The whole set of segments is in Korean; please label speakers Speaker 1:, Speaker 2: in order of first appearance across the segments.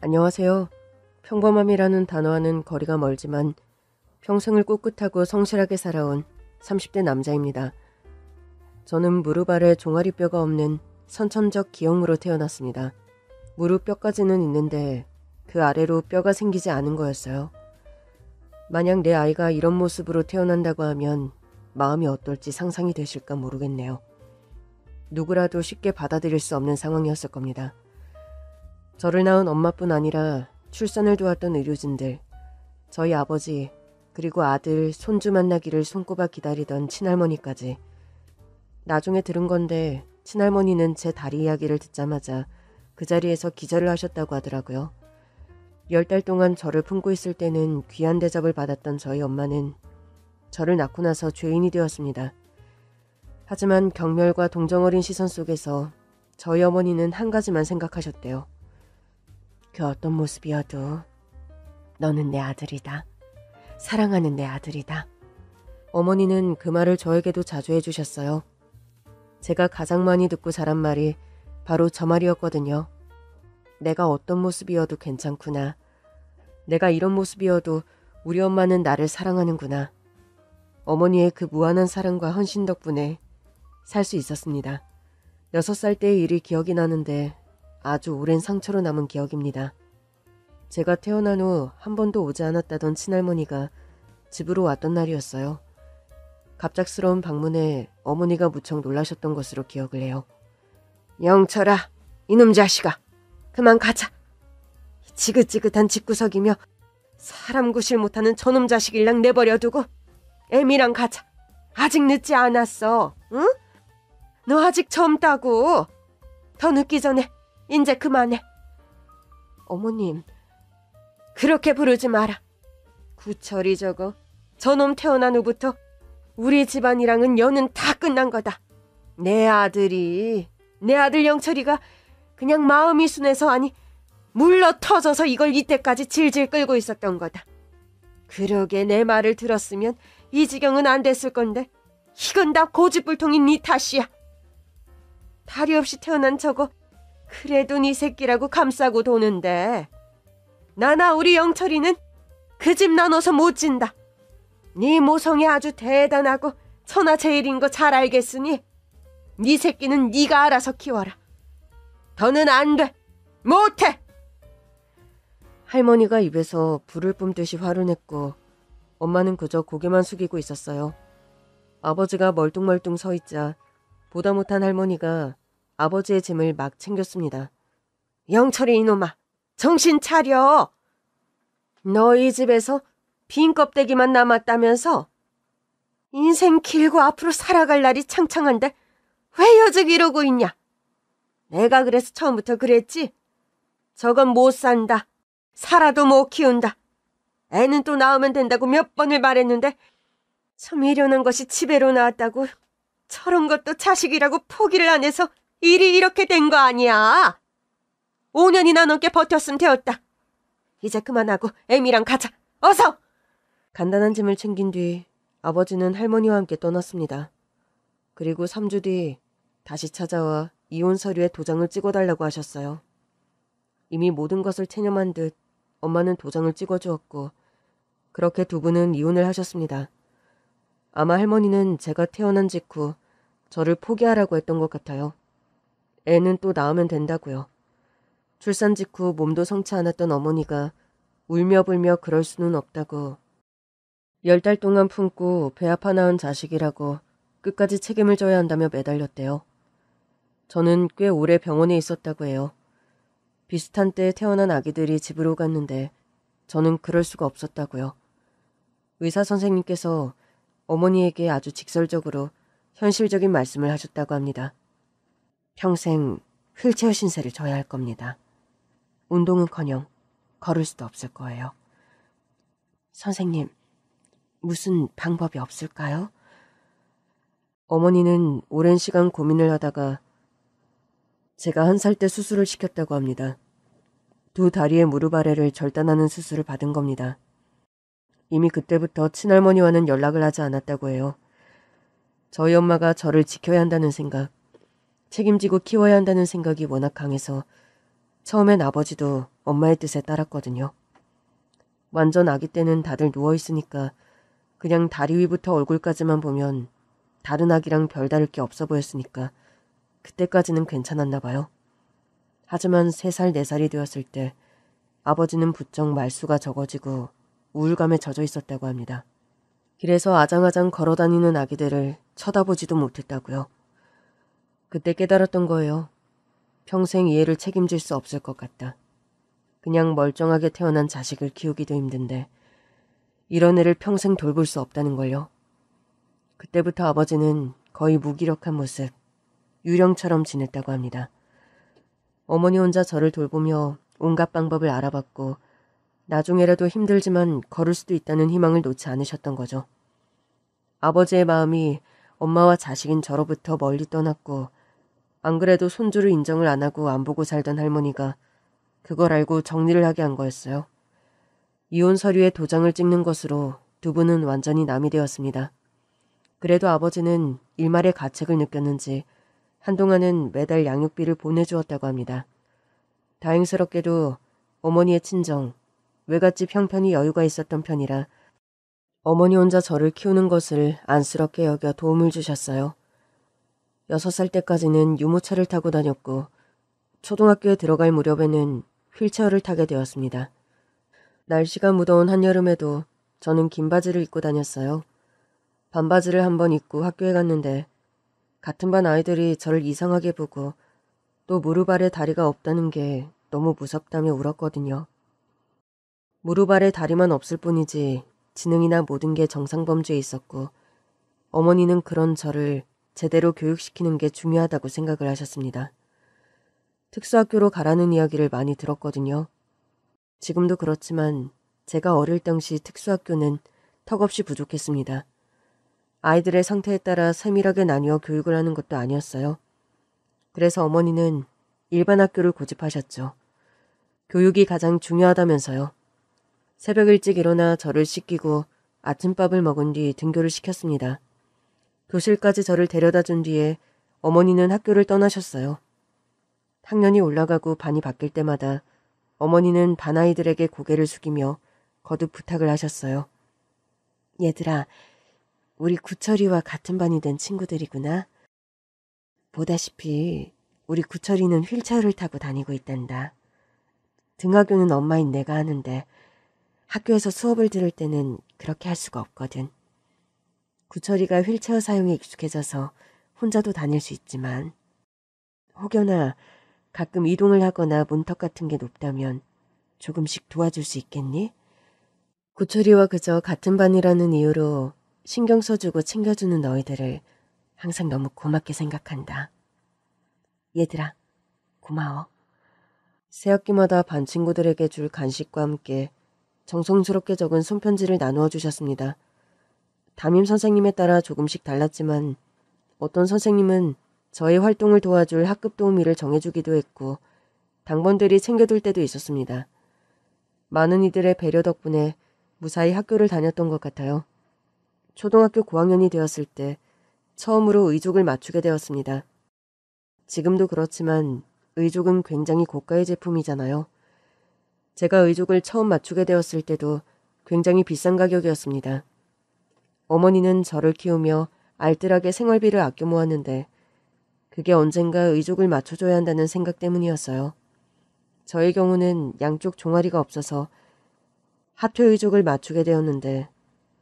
Speaker 1: 안녕하세요. 평범함이라는 단어와는 거리가 멀지만 평생을 꿋꿋하고 성실하게 살아온 30대 남자입니다. 저는 무릎 아래 종아리뼈가 없는 선천적 기형으로 태어났습니다. 무릎 뼈까지는 있는데 그 아래로 뼈가 생기지 않은 거였어요. 만약 내 아이가 이런 모습으로 태어난다고 하면 마음이 어떨지 상상이 되실까 모르겠네요. 누구라도 쉽게 받아들일 수 없는 상황이었을 겁니다. 저를 낳은 엄마뿐 아니라 출산을 도왔던 의료진들, 저희 아버지, 그리고 아들, 손주 만나기를 손꼽아 기다리던 친할머니까지. 나중에 들은 건데 친할머니는 제 다리 이야기를 듣자마자 그 자리에서 기절을 하셨다고 하더라고요. 10달 동안 저를 품고 있을 때는 귀한 대접을 받았던 저희 엄마는 저를 낳고 나서 죄인이 되었습니다. 하지만 경멸과 동정어린 시선 속에서 저희 어머니는 한 가지만 생각하셨대요. 그 어떤 모습이어도 너는 내 아들이다. 사랑하는 내 아들이다. 어머니는 그 말을 저에게도 자주 해주셨어요. 제가 가장 많이 듣고 자란 말이 바로 저 말이었거든요. 내가 어떤 모습이어도 괜찮구나. 내가 이런 모습이어도 우리 엄마는 나를 사랑하는구나. 어머니의 그 무한한 사랑과 헌신 덕분에 살 수 있었습니다. 6살 때의 일이 기억이 나는데 아주 오랜 상처로 남은 기억입니다. 제가 태어난 후 한 번도 오지 않았다던 친할머니가 집으로 왔던 날이었어요. 갑작스러운 방문에 어머니가 무척 놀라셨던 것으로 기억을 해요. 영철아, 이놈 자식아, 그만 가자. 지긋지긋한 집구석이며 사람 구실 못하는 저놈 자식일랑 내버려두고 애미랑 가자. 아직 늦지 않았어. 응? 너 아직 젊다고. 더 늦기 전에 인제 그만해. 어머님, 그렇게 부르지 마라. 구철이 저거. 저놈 태어난 후부터 우리 집안이랑은 연은 다 끝난 거다. 내 아들 영철이가 그냥 마음이 순해서 아니 물러 터져서 이걸 이때까지 질질 끌고 있었던 거다. 그러게 내 말을 들었으면 이 지경은 안 됐을 건데 이건 다 고집불통인 네 탓이야. 다리 없이 태어난 저거 그래도 네 새끼라고 감싸고 도는데 나나 우리 영철이는 그 집 나눠서 못 진다. 네 모성이 아주 대단하고 천하제일인 거 잘 알겠으니 네 새끼는 네가 알아서 키워라. 더는 안 돼. 못해. 할머니가 입에서 불을 뿜듯이 화를 냈고 엄마는 그저 고개만 숙이고 있었어요. 아버지가 멀뚱멀뚱 서 있자 보다 못한 할머니가 아버지의 짐을 막 챙겼습니다. 영철이 이놈아, 정신 차려. 너희 집에서 빈 껍데기만 남았다면서? 인생 길고 앞으로 살아갈 날이 창창한데 왜 여직 이러고 있냐? 내가 그래서 처음부터 그랬지? 저건 못 산다. 살아도 못 키운다. 애는 또 낳으면 된다고 몇 번을 말했는데 참 미련한 것이 집에로 나왔다고 저런 것도 자식이라고 포기를 안 해서 일이 이렇게 된 거 아니야. 5년이나 넘게 버텼으면 되었다. 이제 그만하고 애미랑 가자. 어서! 간단한 짐을 챙긴 뒤 아버지는 할머니와 함께 떠났습니다. 그리고 3주 뒤 다시 찾아와 이혼 서류에 도장을 찍어달라고 하셨어요. 이미 모든 것을 체념한 듯 엄마는 도장을 찍어주었고 그렇게 두 분은 이혼을 하셨습니다. 아마 할머니는 제가 태어난 직후 저를 포기하라고 했던 것 같아요. 애는 또 낳으면 된다고요. 출산 직후 몸도 성치 않았던 어머니가 울며 불며 그럴 수는 없다고 10달 동안 품고 배 아파 낳은 자식이라고 끝까지 책임을 져야 한다며 매달렸대요. 저는 꽤 오래 병원에 있었다고 해요. 비슷한 때에 태어난 아기들이 집으로 갔는데 저는 그럴 수가 없었다고요. 의사 선생님께서 어머니에게 아주 직설적으로 현실적인 말씀을 하셨다고 합니다. 평생 휠체어 신세를 져야 할 겁니다. 운동은커녕 걸을 수도 없을 거예요. 선생님, 무슨 방법이 없을까요? 어머니는 오랜 시간 고민을 하다가 제가 1살 때 수술을 시켰다고 합니다. 두 다리의 무릎 아래를 절단하는 수술을 받은 겁니다. 이미 그때부터 친할머니와는 연락을 하지 않았다고 해요. 저희 엄마가 저를 지켜야 한다는 생각, 책임지고 키워야 한다는 생각이 워낙 강해서 처음엔 아버지도 엄마의 뜻에 따랐거든요. 완전 아기 때는 다들 누워있으니까 그냥 다리 위부터 얼굴까지만 보면 다른 아기랑 별다를 게 없어 보였으니까 그때까지는 괜찮았나 봐요. 하지만 3살, 4살이 되었을 때 아버지는 부쩍 말수가 적어지고 우울감에 젖어 있었다고 합니다. 길에서 아장아장 걸어다니는 아기들을 쳐다보지도 못했다고요. 그때 깨달았던 거예요. 평생 이 애를 책임질 수 없을 것 같다. 그냥 멀쩡하게 태어난 자식을 키우기도 힘든데 이런 애를 평생 돌볼 수 없다는 걸요. 그때부터 아버지는 거의 무기력한 모습, 유령처럼 지냈다고 합니다. 어머니 혼자 저를 돌보며 온갖 방법을 알아봤고 나중에라도 힘들지만 걸을 수도 있다는 희망을 놓지 않으셨던 거죠. 아버지의 마음이 엄마와 자식인 저로부터 멀리 떠났고 안 그래도 손주를 인정을 안 하고 안 보고 살던 할머니가 그걸 알고 정리를 하게 한 거였어요. 이혼 서류에 도장을 찍는 것으로 두 분은 완전히 남이 되었습니다. 그래도 아버지는 일말의 가책을 느꼈는지 한동안은 매달 양육비를 보내주었다고 합니다. 다행스럽게도 어머니의 친정, 외갓집 형편이 여유가 있었던 편이라 어머니 혼자 저를 키우는 것을 안쓰럽게 여겨 도움을 주셨어요. 6살 때까지는 유모차를 타고 다녔고 초등학교에 들어갈 무렵에는 휠체어를 타게 되었습니다. 날씨가 무더운 한여름에도 저는 긴 바지를 입고 다녔어요. 반바지를 한번 입고 학교에 갔는데 같은 반 아이들이 저를 이상하게 보고 또 무릎 아래 다리가 없다는 게 너무 무섭다며 울었거든요. 무릎 아래 다리만 없을 뿐이지 지능이나 모든 게 정상범주에 있었고 어머니는 그런 저를 제대로 교육시키는 게 중요하다고 생각을 하셨습니다. 특수학교로 가라는 이야기를 많이 들었거든요. 지금도 그렇지만 제가 어릴 당시 특수학교는 턱없이 부족했습니다. 아이들의 상태에 따라 세밀하게 나뉘어 교육을 하는 것도 아니었어요. 그래서 어머니는 일반 학교를 고집하셨죠. 교육이 가장 중요하다면서요. 새벽 일찍 일어나 저를 씻기고 아침밥을 먹은 뒤 등교를 시켰습니다. 교실까지 저를 데려다 준 뒤에 어머니는 학교를 떠나셨어요. 학년이 올라가고 반이 바뀔 때마다 어머니는 반 아이들에게 고개를 숙이며 거듭 부탁을 하셨어요. 얘들아, 우리 구철이와 같은 반이 된 친구들이구나. 보다시피 우리 구철이는 휠체어를 타고 다니고 있단다. 등하교는 엄마인 내가 하는데 학교에서 수업을 들을 때는 그렇게 할 수가 없거든. 구철이가 휠체어 사용에 익숙해져서 혼자도 다닐 수 있지만 혹여나 가끔 이동을 하거나 문턱 같은 게 높다면 조금씩 도와줄 수 있겠니? 구철이와 그저 같은 반이라는 이유로 신경 써주고 챙겨주는 너희들을 항상 너무 고맙게 생각한다. 얘들아, 고마워. 새학기마다 반 친구들에게 줄 간식과 함께 정성스럽게 적은 손편지를 나누어 주셨습니다. 담임 선생님에 따라 조금씩 달랐지만 어떤 선생님은 저의 활동을 도와줄 학급 도우미를 정해주기도 했고 당번들이 챙겨둘 때도 있었습니다. 많은 이들의 배려 덕분에 무사히 학교를 다녔던 것 같아요. 초등학교 고학년이 되었을 때 처음으로 의족을 맞추게 되었습니다. 지금도 그렇지만 의족은 굉장히 고가의 제품이잖아요. 제가 의족을 처음 맞추게 되었을 때도 굉장히 비싼 가격이었습니다. 어머니는 저를 키우며 알뜰하게 생활비를 아껴 모았는데 그게 언젠가 의족을 맞춰줘야 한다는 생각 때문이었어요. 저의 경우는 양쪽 종아리가 없어서 하트 의족을 맞추게 되었는데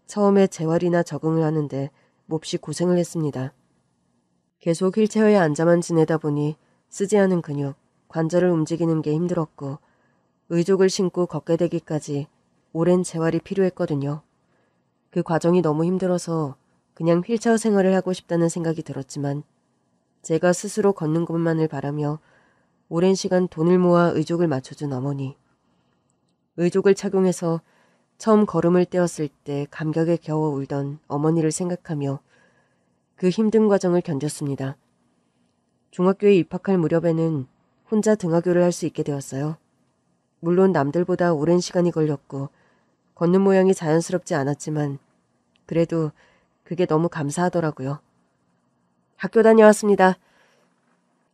Speaker 1: 처음에 재활이나 적응을 하는데 몹시 고생을 했습니다. 계속 휠체어에 앉아만 지내다 보니 쓰지 않은 근육, 관절을 움직이는 게 힘들었고 의족을 신고 걷게 되기까지 오랜 재활이 필요했거든요. 그 과정이 너무 힘들어서 그냥 휠체어 생활을 하고 싶다는 생각이 들었지만 제가 스스로 걷는 것만을 바라며 오랜 시간 돈을 모아 의족을 맞춰준 어머니. 의족을 착용해서 처음 걸음을 떼었을 때 감격에 겨워 울던 어머니를 생각하며 그 힘든 과정을 견뎠습니다. 중학교에 입학할 무렵에는 혼자 등하교를 할 수 있게 되었어요. 물론 남들보다 오랜 시간이 걸렸고 걷는 모양이 자연스럽지 않았지만 그래도 그게 너무 감사하더라고요. 학교 다녀왔습니다.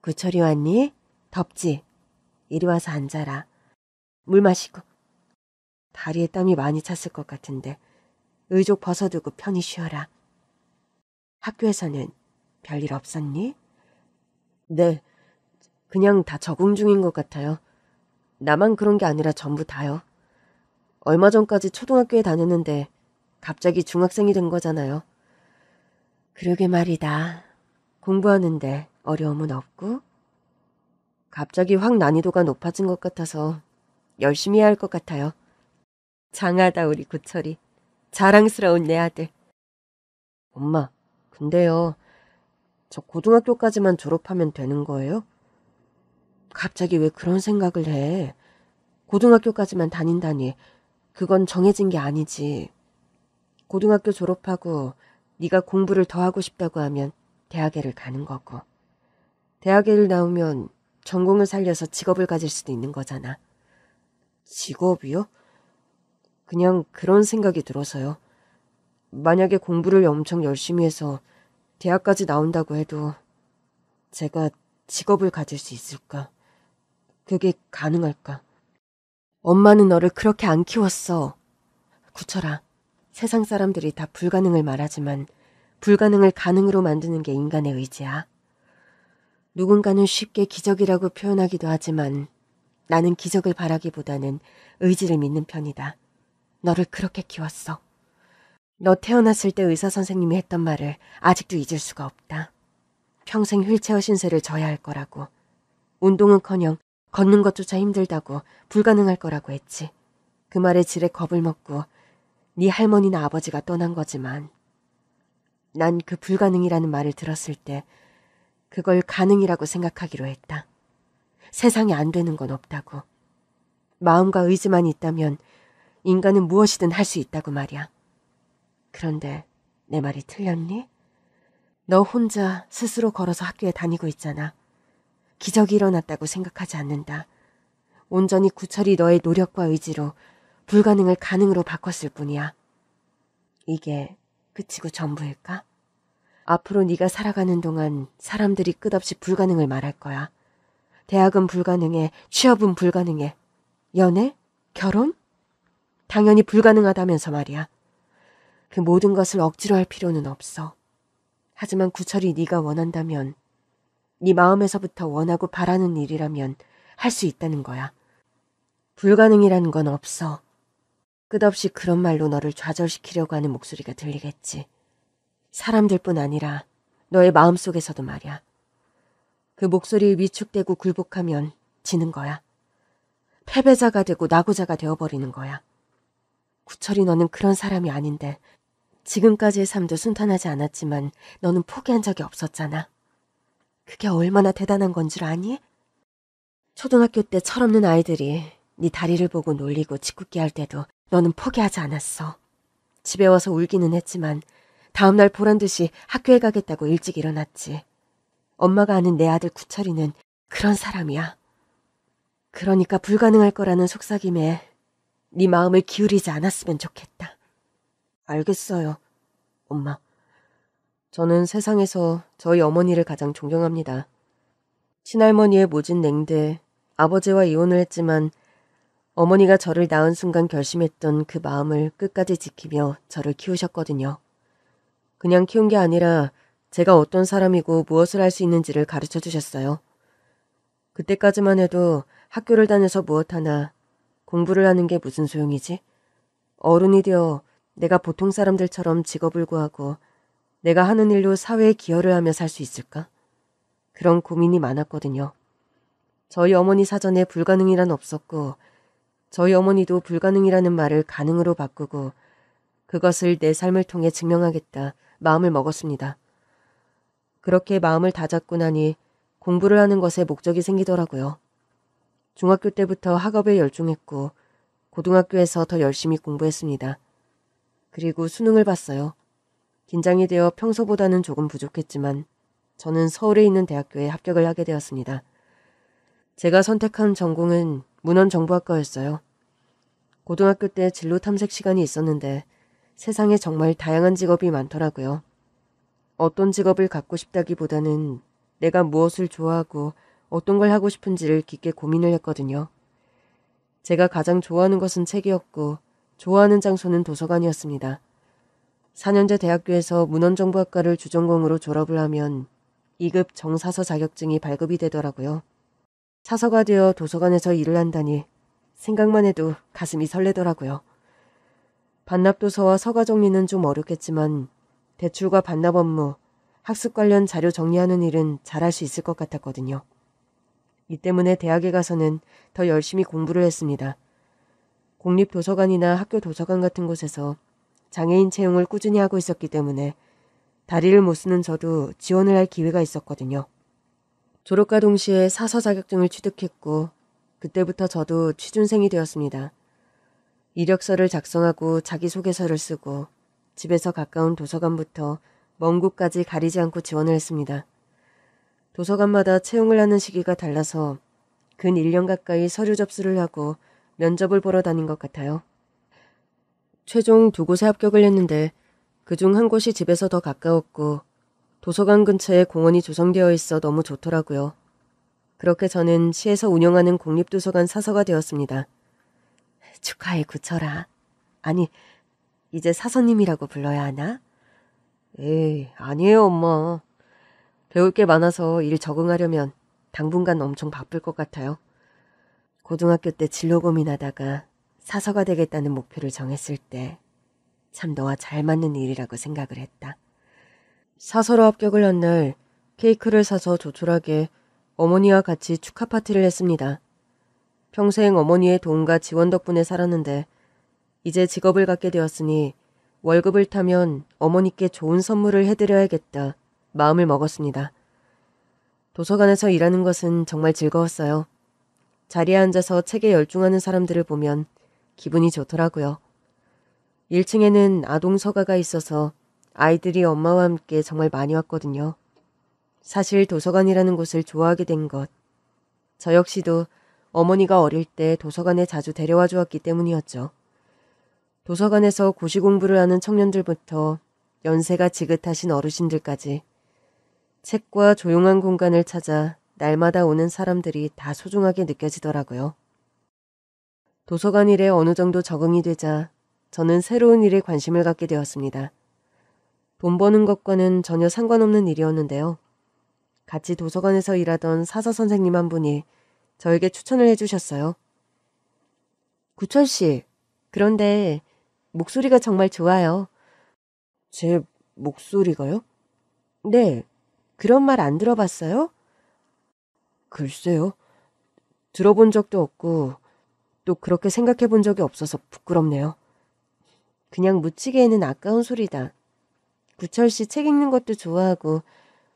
Speaker 1: 구철이 왔니? 덥지? 이리 와서 앉아라. 물 마시고. 다리에 땀이 많이 찼을 것 같은데 의족 벗어두고 편히 쉬어라. 학교에서는 별일 없었니? 네, 그냥 다 적응 중인 것 같아요. 나만 그런 게 아니라 전부 다요. 얼마 전까지 초등학교에 다녔는데 갑자기 중학생이 된 거잖아요. 그러게 말이다. 공부하는데 어려움은 없고? 갑자기 확 난이도가 높아진 것 같아서 열심히 해야 할 것 같아요. 장하다 우리 구철이. 자랑스러운 내 아들. 엄마, 근데요. 저 고등학교까지만 졸업하면 되는 거예요? 갑자기 왜 그런 생각을 해? 고등학교까지만 다닌다니. 그건 정해진 게 아니지. 고등학교 졸업하고 네가 공부를 더 하고 싶다고 하면 대학에를 가는 거고. 대학에를 나오면 전공을 살려서 직업을 가질 수도 있는 거잖아. 직업이요? 그냥 그런 생각이 들어서요. 만약에 공부를 엄청 열심히 해서 대학까지 나온다고 해도 제가 직업을 가질 수 있을까? 그게 가능할까? 엄마는 너를 그렇게 안 키웠어. 구철아, 세상 사람들이 다 불가능을 말하지만 불가능을 가능으로 만드는 게 인간의 의지야. 누군가는 쉽게 기적이라고 표현하기도 하지만 나는 기적을 바라기보다는 의지를 믿는 편이다. 너를 그렇게 키웠어. 너 태어났을 때 의사 선생님이 했던 말을 아직도 잊을 수가 없다. 평생 휠체어 신세를 져야 할 거라고. 운동은커녕 걷는 것조차 힘들다고 불가능할 거라고 했지. 그 말에 지레 겁을 먹고 네 할머니나 아버지가 떠난 거지만 난 그 불가능이라는 말을 들었을 때 그걸 가능이라고 생각하기로 했다. 세상에 안 되는 건 없다고. 마음과 의지만 있다면 인간은 무엇이든 할 수 있다고 말이야. 그런데 내 말이 틀렸니? 너 혼자 스스로 걸어서 학교에 다니고 있잖아. 기적이 일어났다고 생각하지 않는다. 온전히 구철이 너의 노력과 의지로 불가능을 가능으로 바꿨을 뿐이야. 이게 끝이고 전부일까? 앞으로 네가 살아가는 동안 사람들이 끝없이 불가능을 말할 거야. 대학은 불가능해, 취업은 불가능해. 연애? 결혼? 당연히 불가능하다면서 말이야. 그 모든 것을 억지로 할 필요는 없어. 하지만 구철이 네가 원한다면, 네 마음에서부터 원하고 바라는 일이라면 할 수 있다는 거야. 불가능이라는 건 없어. 끝없이 그런 말로 너를 좌절시키려고 하는 목소리가 들리겠지. 사람들뿐 아니라 너의 마음속에서도 말이야. 그 목소리에 위축되고 굴복하면 지는 거야. 패배자가 되고 낙오자가 되어버리는 거야. 구철이 너는 그런 사람이 아닌데 지금까지의 삶도 순탄하지 않았지만 너는 포기한 적이 없었잖아. 그게 얼마나 대단한 건 줄 아니? 초등학교 때 철없는 아이들이 네 다리를 보고 놀리고 짓궂게 할 때도 너는 포기하지 않았어. 집에 와서 울기는 했지만 다음날 보란듯이 학교에 가겠다고 일찍 일어났지. 엄마가 아는 내 아들 구철이는 그런 사람이야. 그러니까 불가능할 거라는 속삭임에 네 마음을 기울이지 않았으면 좋겠다. 알겠어요, 엄마. 저는 세상에서 저희 어머니를 가장 존경합니다. 친할머니의 모진 냉대, 아버지와 이혼을 했지만 어머니가 저를 낳은 순간 결심했던 그 마음을 끝까지 지키며 저를 키우셨거든요. 그냥 키운 게 아니라 제가 어떤 사람이고 무엇을 할 수 있는지를 가르쳐 주셨어요. 그때까지만 해도 학교를 다녀서 무엇 하나 공부를 하는 게 무슨 소용이지? 어른이 되어 내가 보통 사람들처럼 직업을 구하고 내가 하는 일로 사회에 기여를 하며 살 수 있을까? 그런 고민이 많았거든요. 저희 어머니 사전에 불가능이란 없었고 저희 어머니도 불가능이라는 말을 가능으로 바꾸고 그것을 내 삶을 통해 증명하겠다 마음을 먹었습니다. 그렇게 마음을 다잡고 나니 공부를 하는 것에 목적이 생기더라고요. 중학교 때부터 학업에 열중했고 고등학교에서 더 열심히 공부했습니다. 그리고 수능을 봤어요. 긴장이 되어 평소보다는 조금 부족했지만 저는 서울에 있는 대학교에 합격을 하게 되었습니다. 제가 선택한 전공은 문헌정보학과였어요. 고등학교 때 진로 탐색 시간이 있었는데 세상에 정말 다양한 직업이 많더라고요. 어떤 직업을 갖고 싶다기보다는 내가 무엇을 좋아하고 어떤 걸 하고 싶은지를 깊게 고민을 했거든요. 제가 가장 좋아하는 것은 책이었고 좋아하는 장소는 도서관이었습니다. 4년제 대학교에서 문헌정보학과를 주전공으로 졸업을 하면 2급 정사서 자격증이 발급이 되더라고요. 사서가 되어 도서관에서 일을 한다니 생각만 해도 가슴이 설레더라고요. 반납도서와 서가 정리는 좀 어렵겠지만 대출과 반납 업무, 학습 관련 자료 정리하는 일은 잘할 수 있을 것 같았거든요. 이 때문에 대학에 가서는 더 열심히 공부를 했습니다. 공립도서관이나 학교 도서관 같은 곳에서 장애인 채용을 꾸준히 하고 있었기 때문에 다리를 못 쓰는 저도 지원을 할 기회가 있었거든요. 졸업과 동시에 사서 자격증을 취득했고 그때부터 저도 취준생이 되었습니다. 이력서를 작성하고 자기소개서를 쓰고 집에서 가까운 도서관부터 먼 곳까지 가리지 않고 지원을 했습니다. 도서관마다 채용을 하는 시기가 달라서 근 1년 가까이 서류 접수를 하고 면접을 보러 다닌 것 같아요. 최종 2곳에 합격을 했는데 그중 한 곳이 집에서 더 가까웠고 도서관 근처에 공원이 조성되어 있어 너무 좋더라고요. 그렇게 저는 시에서 운영하는 공립도서관 사서가 되었습니다. 축하해 구철아. 아니, 이제 사서님이라고 불러야 하나? 에이, 아니에요 엄마. 배울 게 많아서 일 적응하려면 당분간 엄청 바쁠 것 같아요. 고등학교 때 진로 고민하다가 사서가 되겠다는 목표를 정했을 때 참 너와 잘 맞는 일이라고 생각을 했다. 사서로 합격을 한 날 케이크를 사서 조촐하게 어머니와 같이 축하 파티를 했습니다. 평생 어머니의 도움과 지원 덕분에 살았는데 이제 직업을 갖게 되었으니 월급을 타면 어머니께 좋은 선물을 해드려야겠다 마음을 먹었습니다. 도서관에서 일하는 것은 정말 즐거웠어요. 자리에 앉아서 책에 열중하는 사람들을 보면 기분이 좋더라고요. 1층에는 아동 서가가 있어서 아이들이 엄마와 함께 정말 많이 왔거든요. 사실 도서관이라는 곳을 좋아하게 된 것, 저 역시도 어머니가 어릴 때 도서관에 자주 데려와 주었기 때문이었죠. 도서관에서 고시 공부를 하는 청년들부터 연세가 지긋하신 어르신들까지 책과 조용한 공간을 찾아 날마다 오는 사람들이 다 소중하게 느껴지더라고요. 도서관 일에 어느 정도 적응이 되자 저는 새로운 일에 관심을 갖게 되었습니다. 돈 버는 것과는 전혀 상관없는 일이었는데요. 같이 도서관에서 일하던 사서 선생님 한 분이 저에게 추천을 해주셨어요. 구철 씨, 그런데 목소리가 정말 좋아요. 제 목소리가요? 네, 그런 말 안 들어봤어요? 글쎄요. 들어본 적도 없고 또 그렇게 생각해 본 적이 없어서 부끄럽네요. 그냥 묻히기에는 아까운 소리다. 구철 씨 책 읽는 것도 좋아하고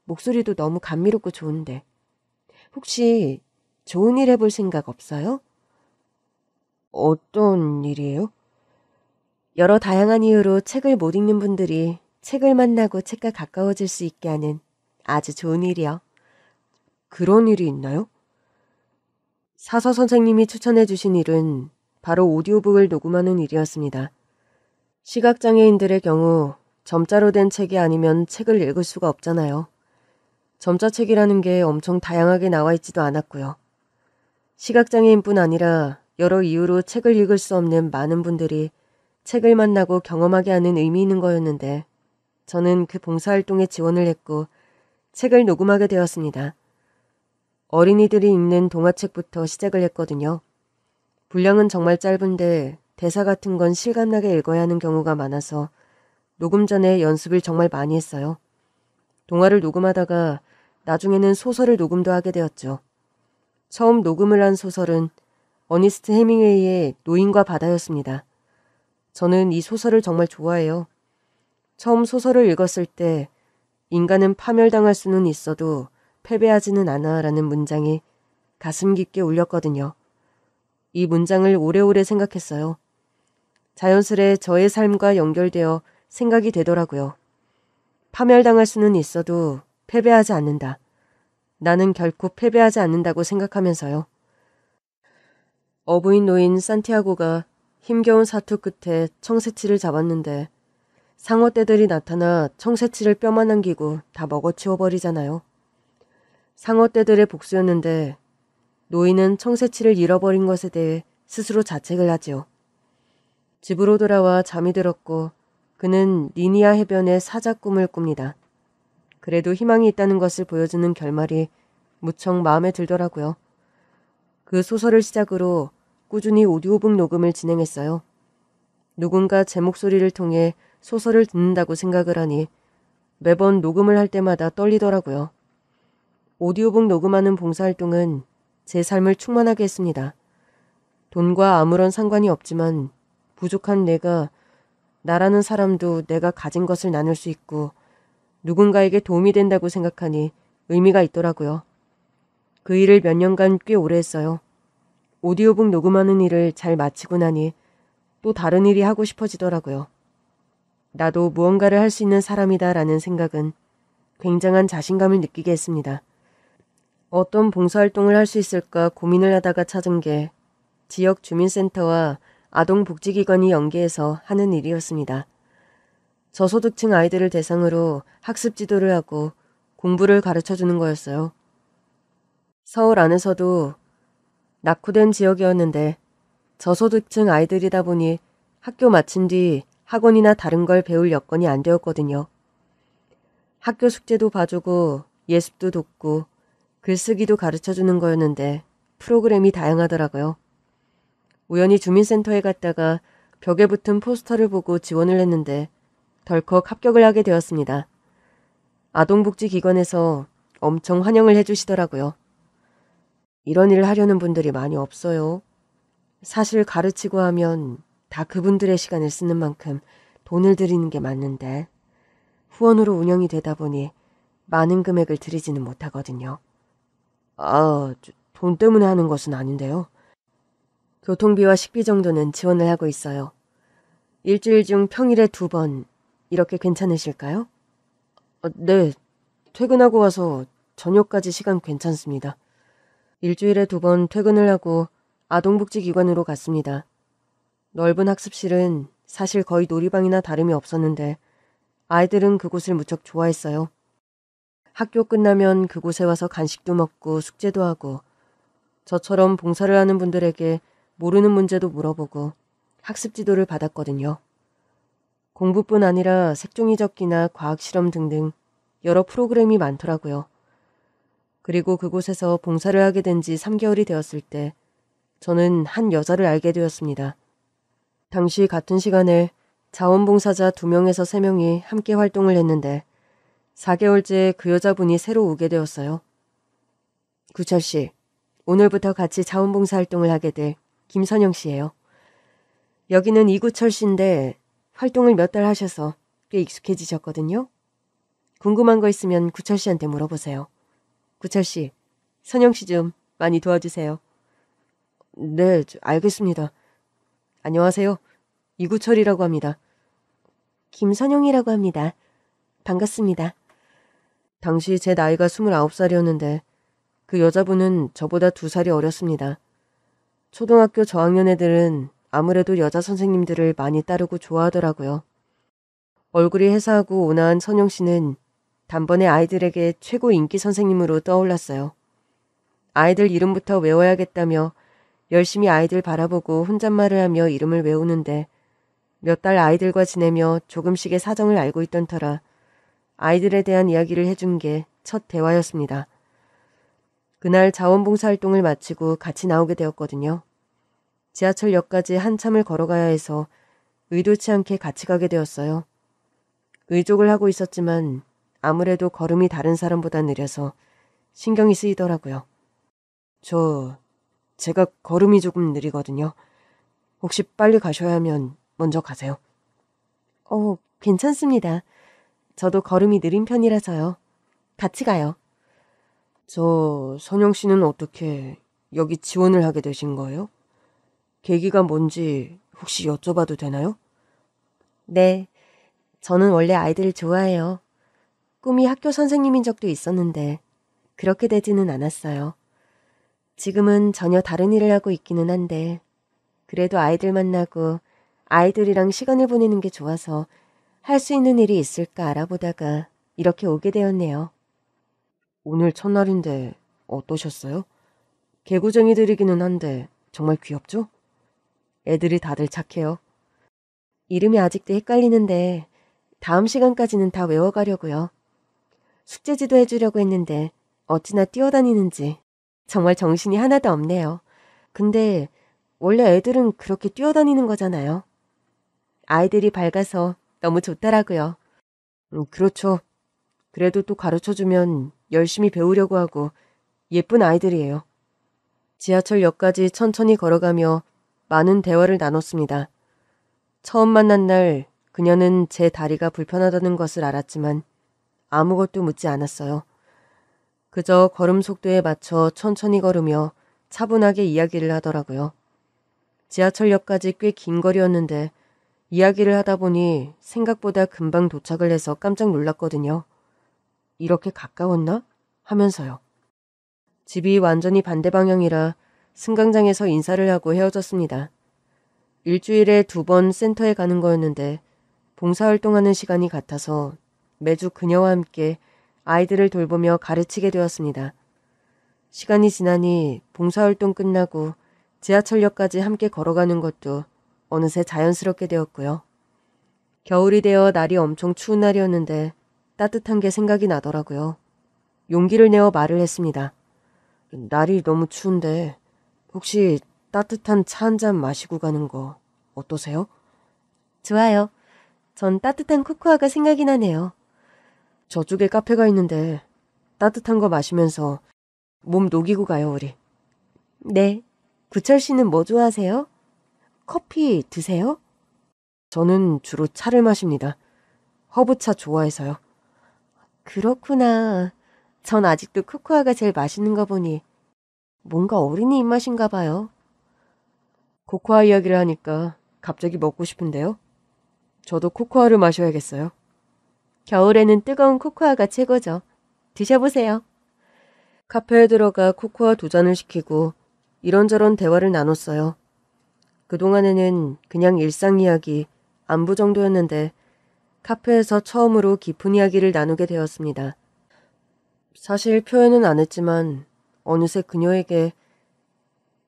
Speaker 1: 목소리도 너무 감미롭고 좋은데 혹시 좋은 일 해볼 생각 없어요? 어떤 일이에요? 여러 다양한 이유로 책을 못 읽는 분들이 책을 만나고 책과 가까워질 수 있게 하는 아주 좋은 일이요. 그런 일이 있나요? 사서 선생님이 추천해 주신 일은 바로 오디오북을 녹음하는 일이었습니다. 시각장애인들의 경우 점자로 된 책이 아니면 책을 읽을 수가 없잖아요. 점자책이라는 게 엄청 다양하게 나와 있지도 않았고요. 시각장애인뿐 아니라 여러 이유로 책을 읽을 수 없는 많은 분들이 책을 만나고 경험하게 하는 의미 있는 거였는데 저는 그 봉사활동에 지원을 했고 책을 녹음하게 되었습니다. 어린이들이 읽는 동화책부터 시작을 했거든요. 분량은 정말 짧은데 대사 같은 건 실감나게 읽어야 하는 경우가 많아서 녹음 전에 연습을 정말 많이 했어요. 동화를 녹음하다가 나중에는 소설을 녹음도 하게 되었죠. 처음 녹음을 한 소설은 어니스트 해밍웨이의 노인과 바다였습니다. 저는 이 소설을 정말 좋아해요. 처음 소설을 읽었을 때 인간은 파멸당할 수는 있어도 패배하지는 않아 라는 문장이 가슴 깊게 울렸거든요. 이 문장을 오래오래 생각했어요. 자연스레 저의 삶과 연결되어 생각이 되더라고요. 파멸당할 수는 있어도 패배하지 않는다. 나는 결코 패배하지 않는다고 생각하면서요. 어부인 노인 산티아고가 힘겨운 사투 끝에 청새치를 잡았는데 상어떼들이 나타나 청새치를 뼈만 남기고 다 먹어치워버리잖아요. 상어떼들의 복수였는데 노인은 청새치를 잃어버린 것에 대해 스스로 자책을 하지요. 집으로 돌아와 잠이 들었고 그는 니니아 해변의 사자 꿈을 꿉니다. 그래도 희망이 있다는 것을 보여주는 결말이 무척 마음에 들더라고요. 그 소설을 시작으로 꾸준히 오디오북 녹음을 진행했어요. 누군가 제 목소리를 통해 소설을 듣는다고 생각을 하니 매번 녹음을 할 때마다 떨리더라고요. 오디오북 녹음하는 봉사활동은 제 삶을 충만하게 했습니다. 돈과 아무런 상관이 없지만 부족한 내가 나라는 사람도 내가 가진 것을 나눌 수 있고 누군가에게 도움이 된다고 생각하니 의미가 있더라고요. 그 일을 몇 년간 꽤 오래 했어요. 오디오북 녹음하는 일을 잘 마치고 나니 또 다른 일이 하고 싶어지더라고요. 나도 무언가를 할 수 있는 사람이다라는 생각은 굉장한 자신감을 느끼게 했습니다. 어떤 봉사활동을 할 수 있을까 고민을 하다가 찾은 게 지역 주민센터와 아동복지기관이 연계해서 하는 일이었습니다. 저소득층 아이들을 대상으로 학습 지도를 하고 공부를 가르쳐주는 거였어요. 서울 안에서도 낙후된 지역이었는데 저소득층 아이들이다 보니 학교 마친 뒤 학원이나 다른 걸 배울 여건이 안 되었거든요. 학교 숙제도 봐주고 예습도 돕고 글쓰기도 가르쳐주는 거였는데 프로그램이 다양하더라고요. 우연히 주민센터에 갔다가 벽에 붙은 포스터를 보고 지원을 했는데 덜컥 합격을 하게 되었습니다. 아동복지기관에서 엄청 환영을 해주시더라고요. 이런 일을 하려는 분들이 많이 없어요. 사실 가르치고 하면 다 그분들의 시간을 쓰는 만큼 돈을 들이는 게 맞는데 후원으로 운영이 되다 보니 많은 금액을 들이지는 못하거든요. 돈 때문에 하는 것은 아닌데요. 교통비와 식비 정도는 지원을 하고 있어요. 일주일 중 평일에 2번 이렇게 괜찮으실까요? 네, 퇴근하고 와서 저녁까지 시간 괜찮습니다. 일주일에 2번 퇴근을 하고 아동복지기관으로 갔습니다. 넓은 학습실은 사실 거의 놀이방이나 다름이 없었는데 아이들은 그곳을 무척 좋아했어요. 학교 끝나면 그곳에 와서 간식도 먹고 숙제도 하고 저처럼 봉사를 하는 분들에게 모르는 문제도 물어보고 학습 지도를 받았거든요. 공부뿐 아니라 색종이 접기나 과학실험 등등 여러 프로그램이 많더라고요. 그리고 그곳에서 봉사를 하게 된 지 3개월이 되었을 때 저는 한 여자를 알게 되었습니다. 당시 같은 시간에 자원봉사자 2명에서 3명이 함께 활동을 했는데 4개월째 그 여자분이 새로 오게 되었어요. 구철 씨, 오늘부터 같이 자원봉사 활동을 하게 될 김선영 씨예요. 여기는 이구철 씨인데 활동을 몇 달 하셔서 꽤 익숙해지셨거든요. 궁금한 거 있으면 구철 씨한테 물어보세요. 구철 씨, 선영 씨 좀 많이 도와주세요. 네, 알겠습니다. 안녕하세요. 이구철이라고 합니다. 김선영이라고 합니다. 반갑습니다. 당시 제 나이가 29살이었는데 그 여자분은 저보다 2살이 어렸습니다. 초등학교 저학년 애들은 아무래도 여자 선생님들을 많이 따르고 좋아하더라고요. 얼굴이 해사하고 온화한 선영 씨는 단번에 아이들에게 최고 인기 선생님으로 떠올랐어요. 아이들 이름부터 외워야겠다며 열심히 아이들 바라보고 혼잣말을 하며 이름을 외우는데 몇 달 아이들과 지내며 조금씩의 사정을 알고 있던 터라 아이들에 대한 이야기를 해준 게 첫 대화였습니다. 그날 자원봉사 활동을 마치고 같이 나오게 되었거든요. 지하철역까지 한참을 걸어가야 해서 의도치 않게 같이 가게 되었어요. 의족을 하고 있었지만 아무래도 걸음이 다른 사람보다 느려서 신경이 쓰이더라고요. 제가 걸음이 조금 느리거든요. 혹시 빨리 가셔야 하면 먼저 가세요. 괜찮습니다. 저도 걸음이 느린 편이라서요. 같이 가요. 선영 씨는 어떻게 여기 지원을 하게 되신 거예요? 계기가 뭔지 혹시 여쭤봐도 되나요? 네, 저는 원래 아이들을 좋아해요. 꿈이 학교 선생님인 적도 있었는데 그렇게 되지는 않았어요. 지금은 전혀 다른 일을 하고 있기는 한데 그래도 아이들 만나고 아이들이랑 시간을 보내는 게 좋아서 할 수 있는 일이 있을까 알아보다가 이렇게 오게 되었네요. 오늘 첫날인데 어떠셨어요? 개구쟁이들이기는 한데 정말 귀엽죠? 애들이 다들 착해요. 이름이 아직도 헷갈리는데 다음 시간까지는 다 외워가려고요. 숙제지도 해주려고 했는데 어찌나 뛰어다니는지 정말 정신이 하나도 없네요. 근데 원래 애들은 그렇게 뛰어다니는 거잖아요. 아이들이 밝아서 너무 좋더라고요. 그렇죠. 그래도 또 가르쳐주면 열심히 배우려고 하고 예쁜 아이들이에요. 지하철역까지 천천히 걸어가며 많은 대화를 나눴습니다. 처음 만난 날 그녀는 제 다리가 불편하다는 것을 알았지만 아무것도 묻지 않았어요. 그저 걸음 속도에 맞춰 천천히 걸으며 차분하게 이야기를 하더라고요. 지하철역까지 꽤 긴 거리였는데 이야기를 하다 보니 생각보다 금방 도착을 해서 깜짝 놀랐거든요. 이렇게 가까웠나? 하면서요. 집이 완전히 반대 방향이라 승강장에서 인사를 하고 헤어졌습니다. 일주일에 2번 센터에 가는 거였는데 봉사활동하는 시간이 같아서 매주 그녀와 함께 아이들을 돌보며 가르치게 되었습니다. 시간이 지나니 봉사활동 끝나고 지하철역까지 함께 걸어가는 것도 어느새 자연스럽게 되었고요. 겨울이 되어 날이 엄청 추운 날이었는데 따뜻한 게 생각이 나더라고요. 용기를 내어 말을 했습니다. 날이 너무 추운데 혹시 따뜻한 차 한 잔 마시고 가는 거 어떠세요? 좋아요. 전 따뜻한 코코아가 생각이 나네요. 저쪽에 카페가 있는데 따뜻한 거 마시면서 몸 녹이고 가요, 우리. 네. 구철 씨는 뭐 좋아하세요? 커피 드세요? 저는 주로 차를 마십니다. 허브차 좋아해서요. 그렇구나. 전 아직도 코코아가 제일 맛있는 거 보니 뭔가 어린이 입맛인가 봐요. 코코아 이야기를 하니까 갑자기 먹고 싶은데요. 저도 코코아를 마셔야겠어요. 겨울에는 뜨거운 코코아가 최고죠. 드셔보세요. 카페에 들어가 코코아 2잔을 시키고 이런저런 대화를 나눴어요. 그동안에는 그냥 일상 이야기, 안부 정도였는데 카페에서 처음으로 깊은 이야기를 나누게 되었습니다. 사실 표현은 안 했지만 어느새 그녀에게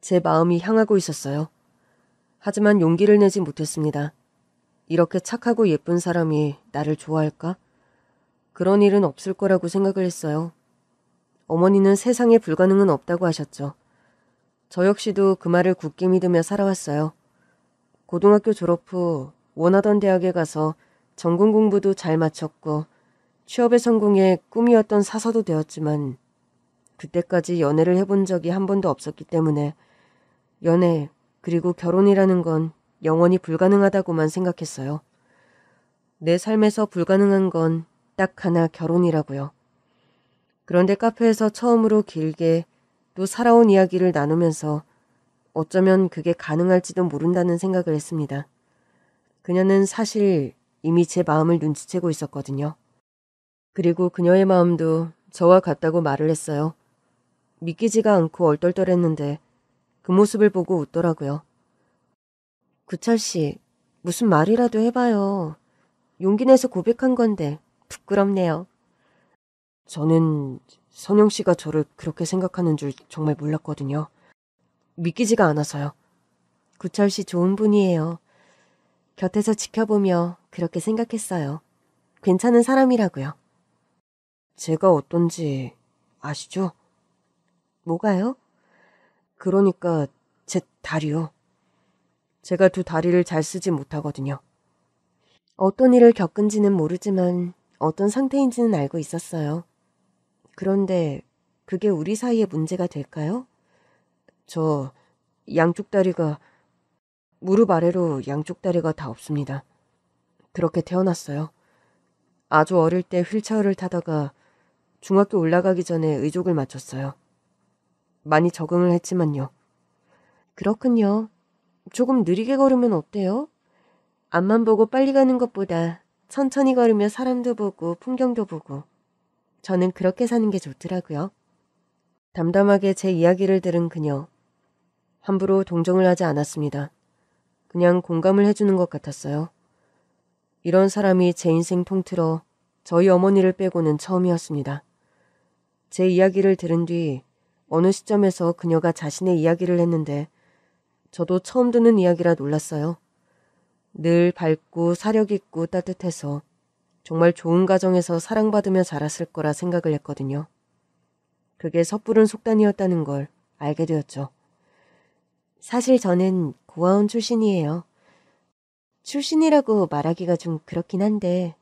Speaker 1: 제 마음이 향하고 있었어요. 하지만 용기를 내지 못했습니다. 이렇게 착하고 예쁜 사람이 나를 좋아할까? 그런 일은 없을 거라고 생각을 했어요. 어머니는 세상에 불가능은 없다고 하셨죠. 저 역시도 그 말을 굳게 믿으며 살아왔어요. 고등학교 졸업 후 원하던 대학에 가서 전공 공부도 잘 마쳤고 취업에 성공해 꿈이었던 사서도 되었지만 그때까지 연애를 해본 적이 한 번도 없었기 때문에 연애 그리고 결혼이라는 건 영원히 불가능하다고만 생각했어요. 내 삶에서 불가능한 건 딱 하나 결혼이라고요. 그런데 카페에서 처음으로 길게 또 살아온 이야기를 나누면서 어쩌면 그게 가능할지도 모른다는 생각을 했습니다. 그녀는 사실 이미 제 마음을 눈치채고 있었거든요. 그리고 그녀의 마음도 저와 같다고 말을 했어요. 믿기지가 않고 얼떨떨했는데 그 모습을 보고 웃더라고요. 구철 씨, 무슨 말이라도 해봐요. 용기 내서 고백한 건데 부끄럽네요. 저는 선영 씨가 저를 그렇게 생각하는 줄 정말 몰랐거든요. 믿기지가 않아서요. 구철 씨 좋은 분이에요. 곁에서 지켜보며 그렇게 생각했어요. 괜찮은 사람이라고요. 제가 어떤지 아시죠? 뭐가요? 그러니까 제 다리요. 제가 2다리를 잘 쓰지 못하거든요. 어떤 일을 겪은지는 모르지만 어떤 상태인지는 알고 있었어요. 그런데 그게 우리 사이에 문제가 될까요? 저 양쪽 다리가 무릎 아래로 양쪽 다리가 다 없습니다. 그렇게 태어났어요. 아주 어릴 때 휠체어를 타다가 중학교 올라가기 전에 의족을 맞췄어요. 많이 적응을 했지만요. 그렇군요. 조금 느리게 걸으면 어때요? 앞만 보고 빨리 가는 것보다 천천히 걸으며 사람도 보고 풍경도 보고 저는 그렇게 사는 게 좋더라고요. 담담하게 제 이야기를 들은 그녀. 함부로 동정을 하지 않았습니다. 그냥 공감을 해주는 것 같았어요. 이런 사람이 제 인생 통틀어 저희 어머니를 빼고는 처음이었습니다. 제 이야기를 들은 뒤 어느 시점에서 그녀가 자신의 이야기를 했는데 저도 처음 듣는 이야기라 놀랐어요. 늘 밝고 사력 있고 따뜻해서 정말 좋은 가정에서 사랑받으며 자랐을 거라 생각을 했거든요. 그게 섣부른 속단이었다는 걸 알게 되었죠. 사실 저는 고아원 출신이에요. 출신이라고 말하기가 좀 그렇긴 한데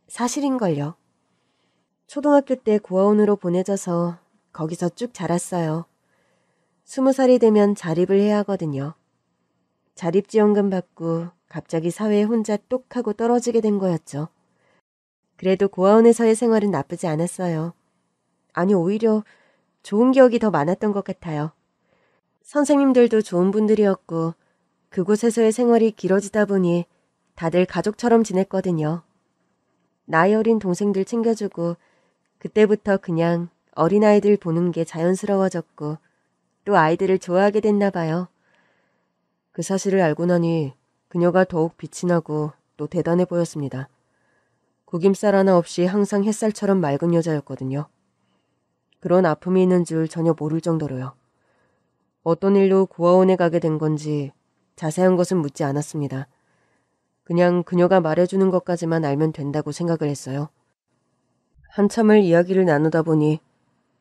Speaker 1: 사실인걸요. 초등학교 때 고아원으로 보내져서 거기서 쭉 자랐어요. 20살이 되면 자립을 해야 하거든요. 자립지원금 받고 갑자기 사회에 혼자 똑 하고 떨어지게 된 거였죠. 그래도 고아원에서의 생활은 나쁘지 않았어요. 아니, 오히려 좋은 기억이 더 많았던 것 같아요. 선생님들도 좋은 분들이었고 그곳에서의 생활이 길어지다 보니 다들 가족처럼 지냈거든요. 나이 어린 동생들 챙겨주고 그때부터 그냥 어린아이들 보는 게 자연스러워졌고 또 아이들을 좋아하게 됐나 봐요. 그 사실을 알고 나니 그녀가 더욱 빛이 나고 또 대단해 보였습니다. 구김살 하나 없이 항상 햇살처럼 맑은 여자였거든요. 그런 아픔이 있는 줄 전혀 모를 정도로요. 어떤 일로 고아원에 가게 된 건지 자세한 것은 묻지 않았습니다. 그냥 그녀가 말해주는 것까지만 알면 된다고 생각을 했어요. 한참을 이야기를 나누다 보니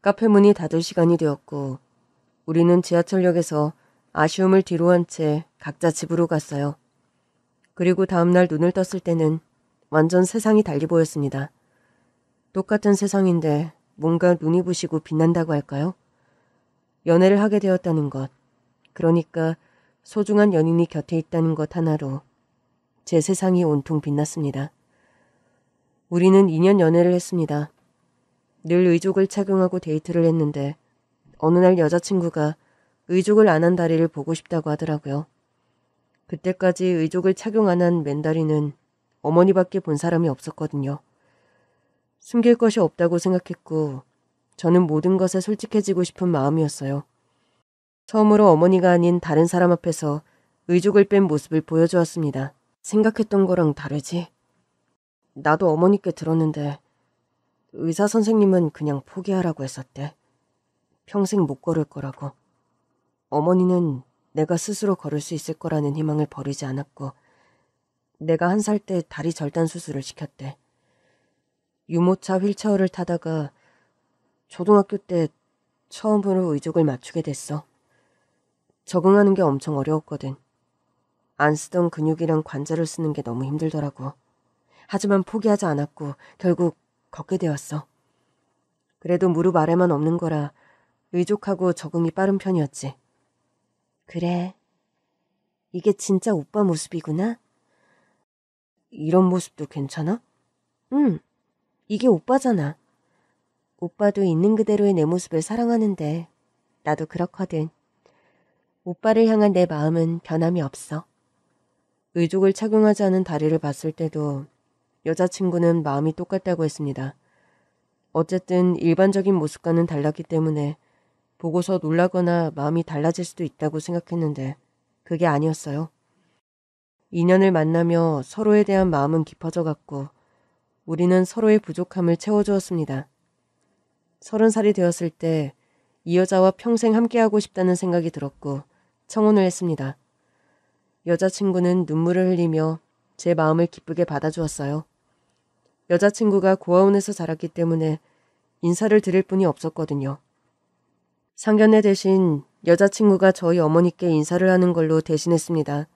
Speaker 1: 카페 문이 닫을 시간이 되었고 우리는 지하철역에서 아쉬움을 뒤로한 채 각자 집으로 갔어요. 그리고 다음날 눈을 떴을 때는 완전 세상이 달리 보였습니다. 똑같은 세상인데 뭔가 눈이 부시고 빛난다고 할까요? 연애를 하게 되었다는 것, 그러니까 소중한 연인이 곁에 있다는 것 하나로 제 세상이 온통 빛났습니다. 우리는 2년 연애를 했습니다. 늘 의족을 착용하고 데이트를 했는데 어느 날 여자친구가 의족을 안 한 다리를 보고 싶다고 하더라고요. 그때까지 의족을 착용 안 한 맨다리는 어머니밖에 본 사람이 없었거든요. 숨길 것이 없다고 생각했고 저는 모든 것에 솔직해지고 싶은 마음이었어요. 처음으로 어머니가 아닌 다른 사람 앞에서 의족을 뺀 모습을 보여주었습니다. 생각했던 거랑 다르지? 나도 어머니께 들었는데 의사 선생님은 그냥 포기하라고 했었대. 평생 못 걸을 거라고. 어머니는 내가 스스로 걸을 수 있을 거라는 희망을 버리지 않았고 내가 1살 때 다리 절단 수술을 시켰대. 유모차 휠체어를 타다가 초등학교 때 처음으로 의족을 맞추게 됐어. 적응하는 게 엄청 어려웠거든. 안 쓰던 근육이랑 관절을 쓰는 게 너무 힘들더라고. 하지만 포기하지 않았고 결국 걷게 되었어. 그래도 무릎 아래만 없는 거라 의족하고 적응이 빠른 편이었지. 그래. 이게 진짜 오빠 모습이구나? 이런 모습도 괜찮아? 응. 이게 오빠잖아. 오빠도 있는 그대로의 내 모습을 사랑하는데 나도 그렇거든. 오빠를 향한 내 마음은 변함이 없어. 의족을 착용하지 않은 다리를 봤을 때도 여자친구는 마음이 똑같다고 했습니다. 어쨌든 일반적인 모습과는 달랐기 때문에 보고서 놀라거나 마음이 달라질 수도 있다고 생각했는데 그게 아니었어요. 인연을 만나며 서로에 대한 마음은 깊어져 갔고 우리는 서로의 부족함을 채워주었습니다. 30살이 되었을 때 이 여자와 평생 함께하고 싶다는 생각이 들었고 청혼을 했습니다. 여자친구는 눈물을 흘리며 제 마음을 기쁘게 받아주었어요. 여자친구가 고아원에서 자랐기 때문에 인사를 드릴 분이 없었거든요. 상견례 대신 여자친구가 저희 어머니께 인사를 하는 걸로 대신했습니다.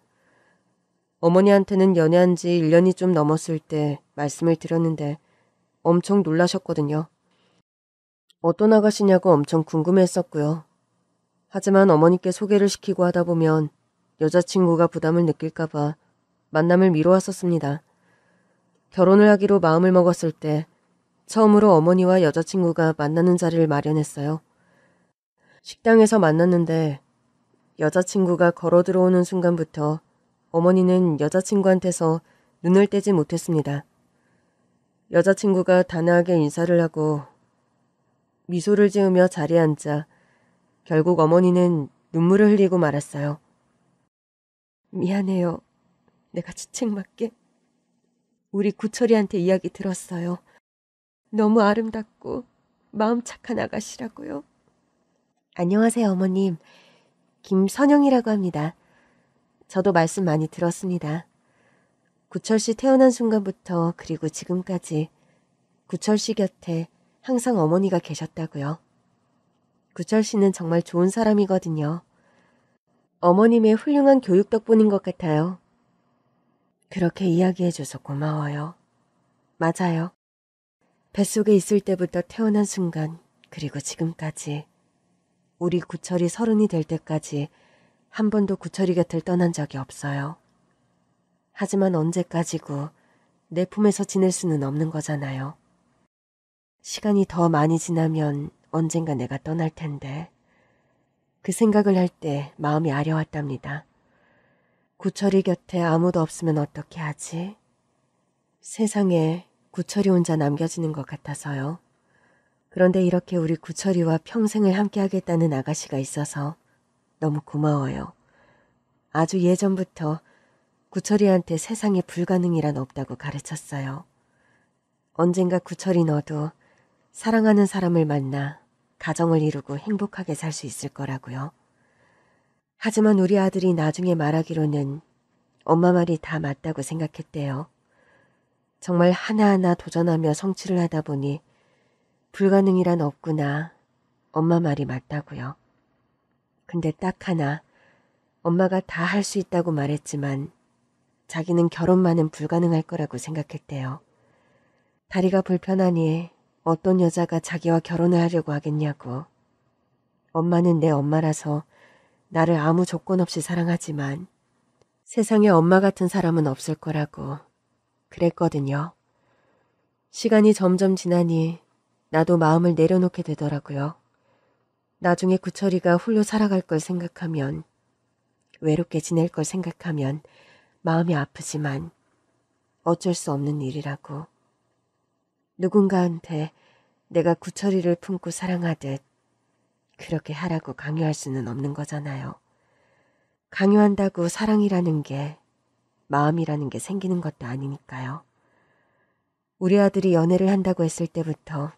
Speaker 1: 어머니한테는 연애한 지 1년이 좀 넘었을 때 말씀을 드렸는데 엄청 놀라셨거든요. 어떤 아가씨냐고 엄청 궁금해했었고요. 하지만 어머니께 소개를 시키고 하다 보면 여자친구가 부담을 느낄까봐 만남을 미뤄왔었습니다. 결혼을 하기로 마음을 먹었을 때 처음으로 어머니와 여자친구가 만나는 자리를 마련했어요. 식당에서 만났는데 여자친구가 걸어 들어오는 순간부터 어머니는 여자친구한테서 눈을 떼지 못했습니다. 여자친구가 단아하게 인사를 하고 미소를 지으며 자리에 앉자 결국 어머니는 눈물을 흘리고 말았어요. 미안해요. 내가 지책맞게. 우리 구철이한테 이야기 들었어요. 너무 아름답고 마음 착한 아가씨라고요. 안녕하세요, 어머님. 김선영이라고 합니다. 저도 말씀 많이 들었습니다. 구철 씨 태어난 순간부터 그리고 지금까지 구철 씨 곁에 항상 어머니가 계셨다고요. 구철 씨는 정말 좋은 사람이거든요. 어머님의 훌륭한 교육 덕분인 것 같아요. 그렇게 이야기해줘서 고마워요. 맞아요. 뱃속에 있을 때부터 태어난 순간, 그리고 지금까지 우리 구철이 30이 될 때까지 한 번도 구철이 곁을 떠난 적이 없어요. 하지만 언제까지고 내 품에서 지낼 수는 없는 거잖아요. 시간이 더 많이 지나면 언젠가 내가 떠날 텐데 그 생각을 할 때 마음이 아려왔답니다. 구철이 곁에 아무도 없으면 어떻게 하지? 세상에 구철이 혼자 남겨지는 것 같아서요. 그런데 이렇게 우리 구철이와 평생을 함께 하겠다는 아가씨가 있어서 너무 고마워요. 아주 예전부터 구철이한테 세상에 불가능이란 없다고 가르쳤어요. 언젠가 구철이 너도 사랑하는 사람을 만나 가정을 이루고 행복하게 살 수 있을 거라고요. 하지만 우리 아들이 나중에 말하기로는 엄마 말이 다 맞다고 생각했대요. 정말 하나하나 도전하며 성취를 하다 보니 불가능이란 없구나. 엄마 말이 맞다고요. 근데 딱 하나, 엄마가 다 할 수 있다고 말했지만 자기는 결혼만은 불가능할 거라고 생각했대요. 다리가 불편하니 어떤 여자가 자기와 결혼을 하려고 하겠냐고. 엄마는 내 엄마라서 나를 아무 조건 없이 사랑하지만 세상에 엄마 같은 사람은 없을 거라고 그랬거든요. 시간이 점점 지나니 나도 마음을 내려놓게 되더라고요. 나중에 구철이가 홀로 살아갈 걸 생각하면, 외롭게 지낼 걸 생각하면 마음이 아프지만 어쩔 수 없는 일이라고. 누군가한테 내가 구철이를 품고 사랑하듯 그렇게 하라고 강요할 수는 없는 거잖아요. 강요한다고 사랑이라는 게, 마음이라는 게 생기는 것도 아니니까요. 우리 아들이 연애를 한다고 했을 때부터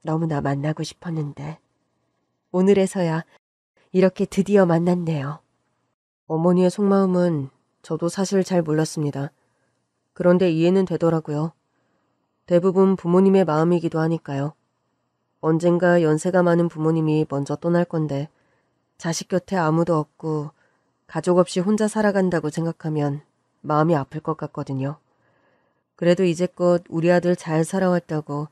Speaker 1: 너무나 만나고 싶었는데 오늘에서야 이렇게 드디어 만났네요. 어머니의 속마음은 저도 사실 잘 몰랐습니다. 그런데 이해는 되더라고요. 대부분 부모님의 마음이기도 하니까요. 언젠가 연세가 많은 부모님이 먼저 떠날 건데 자식 곁에 아무도 없고 가족 없이 혼자 살아간다고 생각하면 마음이 아플 것 같거든요. 그래도 이제껏 우리 아들 잘 살아왔다고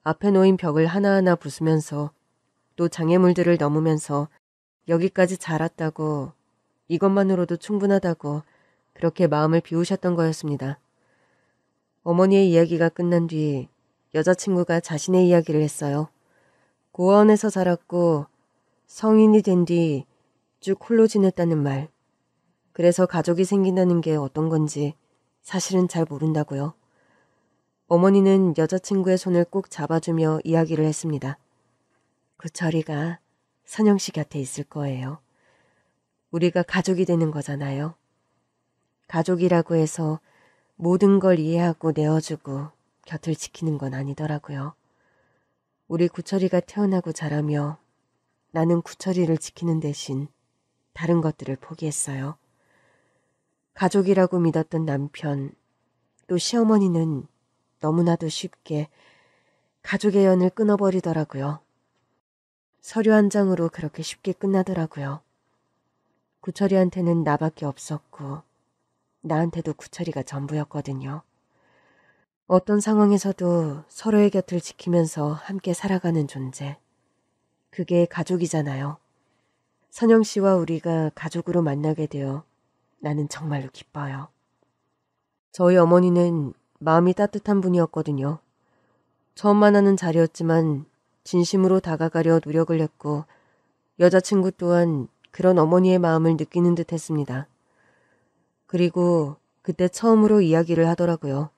Speaker 1: 앞에 놓인 벽을 하나하나 부수면서 또 장애물들을 넘으면서 여기까지 자랐다고, 이것만으로도 충분하다고 그렇게 마음을 비우셨던 거였습니다. 어머니의 이야기가 끝난 뒤 여자친구가 자신의 이야기를 했어요. 고아원에서 자랐고 성인이 된 뒤 쭉 홀로 지냈다는 말. 그래서 가족이 생긴다는 게 어떤 건지 사실은 잘 모른다고요. 어머니는 여자친구의 손을 꼭 잡아주며 이야기를 했습니다. 구철이가 선영 씨 곁에 있을 거예요. 우리가 가족이 되는 거잖아요. 가족이라고 해서 모든 걸 이해하고 내어주고 곁을 지키는 건 아니더라고요. 우리 구철이가 태어나고 자라며 나는 구철이를 지키는 대신 다른 것들을 포기했어요. 가족이라고 믿었던 남편, 또 시어머니는 너무나도 쉽게 가족의 연을 끊어버리더라고요. 서류 한 장으로 그렇게 쉽게 끝나더라고요. 구철이한테는 나밖에 없었고 나한테도 구철이가 전부였거든요. 어떤 상황에서도 서로의 곁을 지키면서 함께 살아가는 존재. 그게 가족이잖아요. 선영 씨와 우리가 가족으로 만나게 되어 나는 정말로 기뻐요. 저희 어머니는 마음이 따뜻한 분이었거든요. 처음 만나는 자리였지만 진심으로 다가가려 노력을 했고 여자친구 또한 그런 어머니의 마음을 느끼는 듯 했습니다. 그리고 그때 처음으로 이야기를 하더라고요.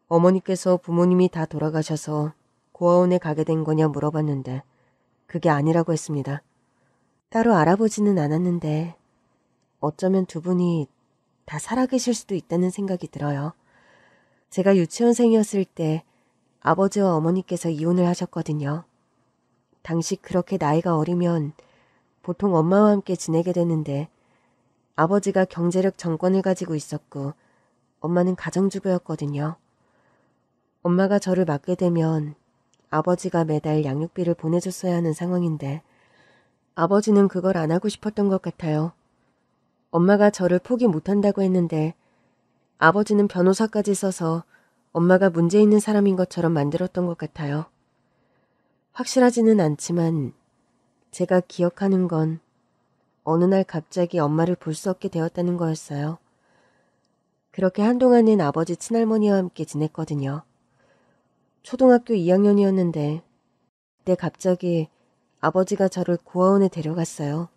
Speaker 1: 어머니께서 부모님이 다 돌아가셔서 고아원에 가게 된 거냐 물어봤는데 그게 아니라고 했습니다. 따로 알아보지는 않았는데 어쩌면 두 분이 다 살아계실 수도 있다는 생각이 들어요. 제가 유치원생이었을 때 아버지와 어머니께서 이혼을 하셨거든요. 당시 그렇게 나이가 어리면 보통 엄마와 함께 지내게 되는데 아버지가 경제력 정권을 가지고 있었고 엄마는 가정주부였거든요. 엄마가 저를 맡게 되면 아버지가 매달 양육비를 보내줬어야 하는 상황인데 아버지는 그걸 안 하고 싶었던 것 같아요. 엄마가 저를 포기 못한다고 했는데 아버지는 변호사까지 써서 엄마가 문제 있는 사람인 것처럼 만들었던 것 같아요. 확실하지는 않지만 제가 기억하는 건 어느 날 갑자기 엄마를 볼 수 없게 되었다는 거였어요. 그렇게 한동안은 아버지 친할머니와 함께 지냈거든요. 초등학교 2학년이었는데 그때 갑자기 아버지가 저를 고아원에 데려갔어요.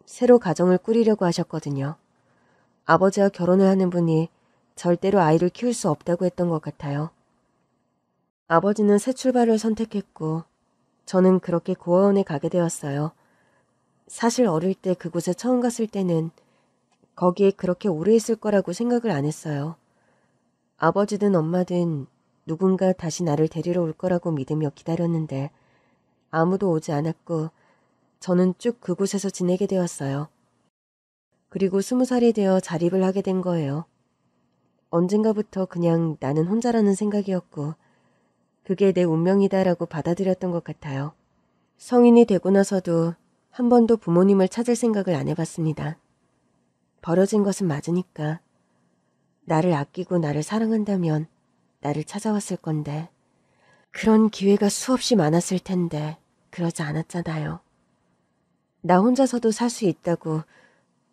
Speaker 1: 새로 가정을 꾸리려고 하셨거든요. 아버지와 결혼을 하는 분이 절대로 아이를 키울 수 없다고 했던 것 같아요. 아버지는 새 출발을 선택했고 저는 그렇게 고아원에 가게 되었어요. 사실 어릴 때 그곳에 처음 갔을 때는 거기에 그렇게 오래 있을 거라고 생각을 안 했어요. 아버지든 엄마든 누군가 다시 나를 데리러 올 거라고 믿으며 기다렸는데 아무도 오지 않았고 저는 쭉 그곳에서 지내게 되었어요. 그리고 20살이 되어 자립을 하게 된 거예요. 언젠가부터 그냥 나는 혼자라는 생각이었고 그게 내 운명이다라고 받아들였던 것 같아요. 성인이 되고 나서도 한 번도 부모님을 찾을 생각을 안 해봤습니다. 버려진 것은 맞으니까. 나를 아끼고 나를 사랑한다면 나를 찾아왔을 건데 그런 기회가 수없이 많았을 텐데 그러지 않았잖아요. 나 혼자서도 살 수 있다고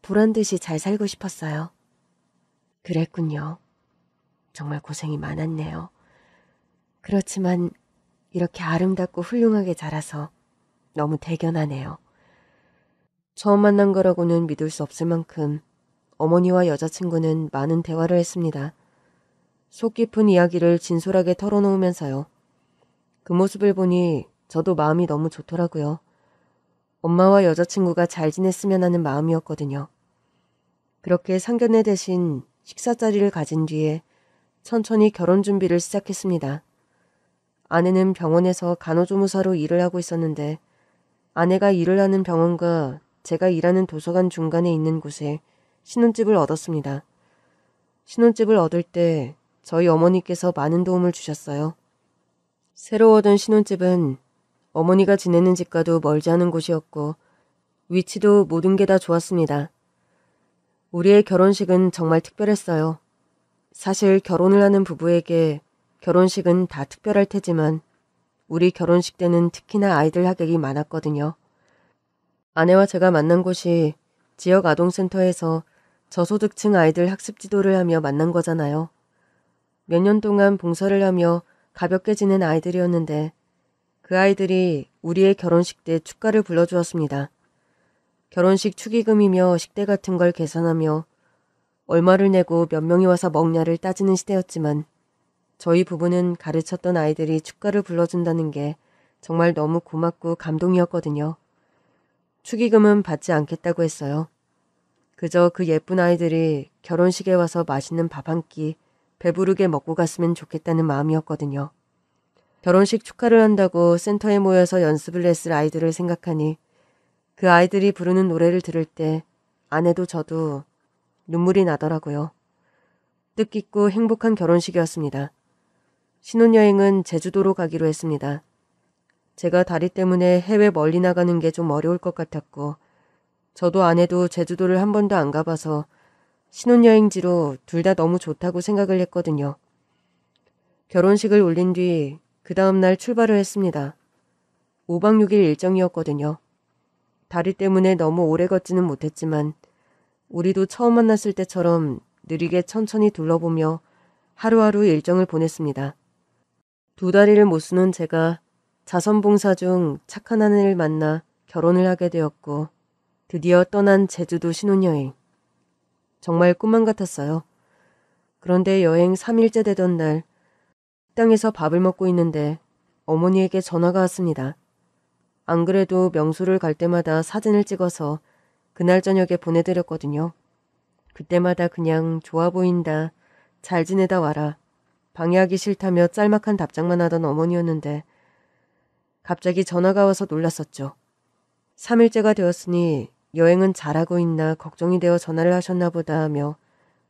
Speaker 1: 보란듯이 잘 살고 싶었어요. 그랬군요. 정말 고생이 많았네요. 그렇지만 이렇게 아름답고 훌륭하게 자라서 너무 대견하네요. 처음 만난 거라고는 믿을 수 없을 만큼 어머니와 여자친구는 많은 대화를 했습니다. 속 깊은 이야기를 진솔하게 털어놓으면서요. 그 모습을 보니 저도 마음이 너무 좋더라고요. 엄마와 여자친구가 잘 지냈으면 하는 마음이었거든요. 그렇게 상견례 대신 식사 자리를 가진 뒤에 천천히 결혼 준비를 시작했습니다. 아내는 병원에서 간호조무사로 일을 하고 있었는데 아내가 일을 하는 병원과 제가 일하는 도서관 중간에 있는 곳에 신혼집을 얻었습니다. 신혼집을 얻을 때 저희 어머니께서 많은 도움을 주셨어요. 새로 얻은 신혼집은 어머니가 지내는 집과도 멀지 않은 곳이었고 위치도 모든 게 다 좋았습니다. 우리의 결혼식은 정말 특별했어요. 사실 결혼을 하는 부부에게 결혼식은 다 특별할 테지만 우리 결혼식 때는 특히나 아이들 하객이 많았거든요. 아내와 제가 만난 곳이 지역 아동센터에서 저소득층 아이들 학습 지도를 하며 만난 거잖아요. 몇 년 동안 봉사를 하며 가볍게 지낸 아이들이었는데 그 아이들이 우리의 결혼식 때 축가를 불러주었습니다. 결혼식 축의금이며 식대 같은 걸 계산하며 얼마를 내고 몇 명이 와서 먹냐를 따지는 시대였지만 저희 부부는 가르쳤던 아이들이 축가를 불러준다는 게 정말 너무 고맙고 감동이었거든요. 축의금은 받지 않겠다고 했어요. 그저 그 예쁜 아이들이 결혼식에 와서 맛있는 밥 한 끼 배부르게 먹고 갔으면 좋겠다는 마음이었거든요. 결혼식 축하를 한다고 센터에 모여서 연습을 했을 아이들을 생각하니 그 아이들이 부르는 노래를 들을 때 아내도 저도 눈물이 나더라고요. 뜻깊고 행복한 결혼식이었습니다. 신혼여행은 제주도로 가기로 했습니다. 제가 다리 때문에 해외 멀리 나가는 게 좀 어려울 것 같았고 저도 아내도 제주도를 한 번도 안 가봐서 신혼여행지로 둘 다 너무 좋다고 생각을 했거든요. 결혼식을 올린 뒤 그 다음날 출발을 했습니다. 5박 6일 일정이었거든요. 다리 때문에 너무 오래 걷지는 못했지만 우리도 처음 만났을 때처럼 느리게 천천히 둘러보며 하루하루 일정을 보냈습니다. 두 다리를 못 쓰는 제가 자선봉사 중 착한 아내를 만나 결혼을 하게 되었고 드디어 떠난 제주도 신혼여행. 정말 꿈만 같았어요. 그런데 여행 3일째 되던 날 식당에서 밥을 먹고 있는데 어머니에게 전화가 왔습니다. 안 그래도 명소를 갈 때마다 사진을 찍어서 그날 저녁에 보내드렸거든요. 그때마다 그냥 좋아 보인다, 잘 지내다 와라, 방해하기 싫다며 짤막한 답장만 하던 어머니였는데 갑자기 전화가 와서 놀랐었죠. 3일째가 되었으니 여행은 잘하고 있나 걱정이 되어 전화를 하셨나 보다 하며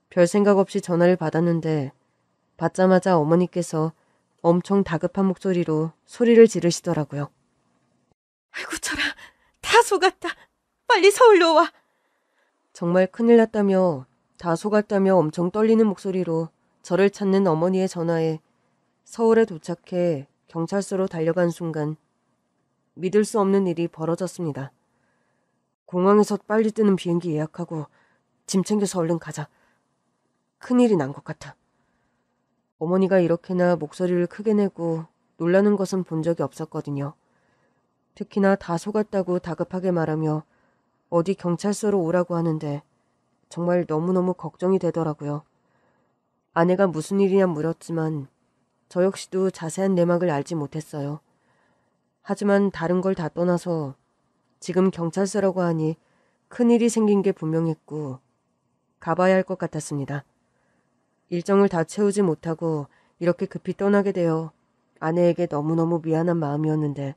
Speaker 1: 별 생각 없이 전화를 받았는데 받자마자 어머니께서 엄청 다급한 목소리로 소리를 지르시더라고요. 아이고 저라, 다 속았다. 빨리 서울로 와. 정말 큰일 났다며 다 속았다며 엄청 떨리는 목소리로 저를 찾는 어머니의 전화에 서울에 도착해 경찰서로 달려간 순간 믿을 수 없는 일이 벌어졌습니다. 공항에서 빨리 뜨는 비행기 예약하고 짐 챙겨서 얼른 가자. 큰일이 난 것 같아. 어머니가 이렇게나 목소리를 크게 내고 놀라는 것은 본 적이 없었거든요. 특히나 다 속았다고 다급하게 말하며 어디 경찰서로 오라고 하는데 정말 너무너무 걱정이 되더라고요. 아내가 무슨 일이냐 물었지만 저 역시도 자세한 내막을 알지 못했어요. 하지만 다른 걸 다 떠나서 지금 경찰서라고 하니 큰일이 생긴 게 분명했고 가봐야 할 것 같았습니다. 일정을 다 채우지 못하고 이렇게 급히 떠나게 되어 아내에게 너무너무 미안한 마음이었는데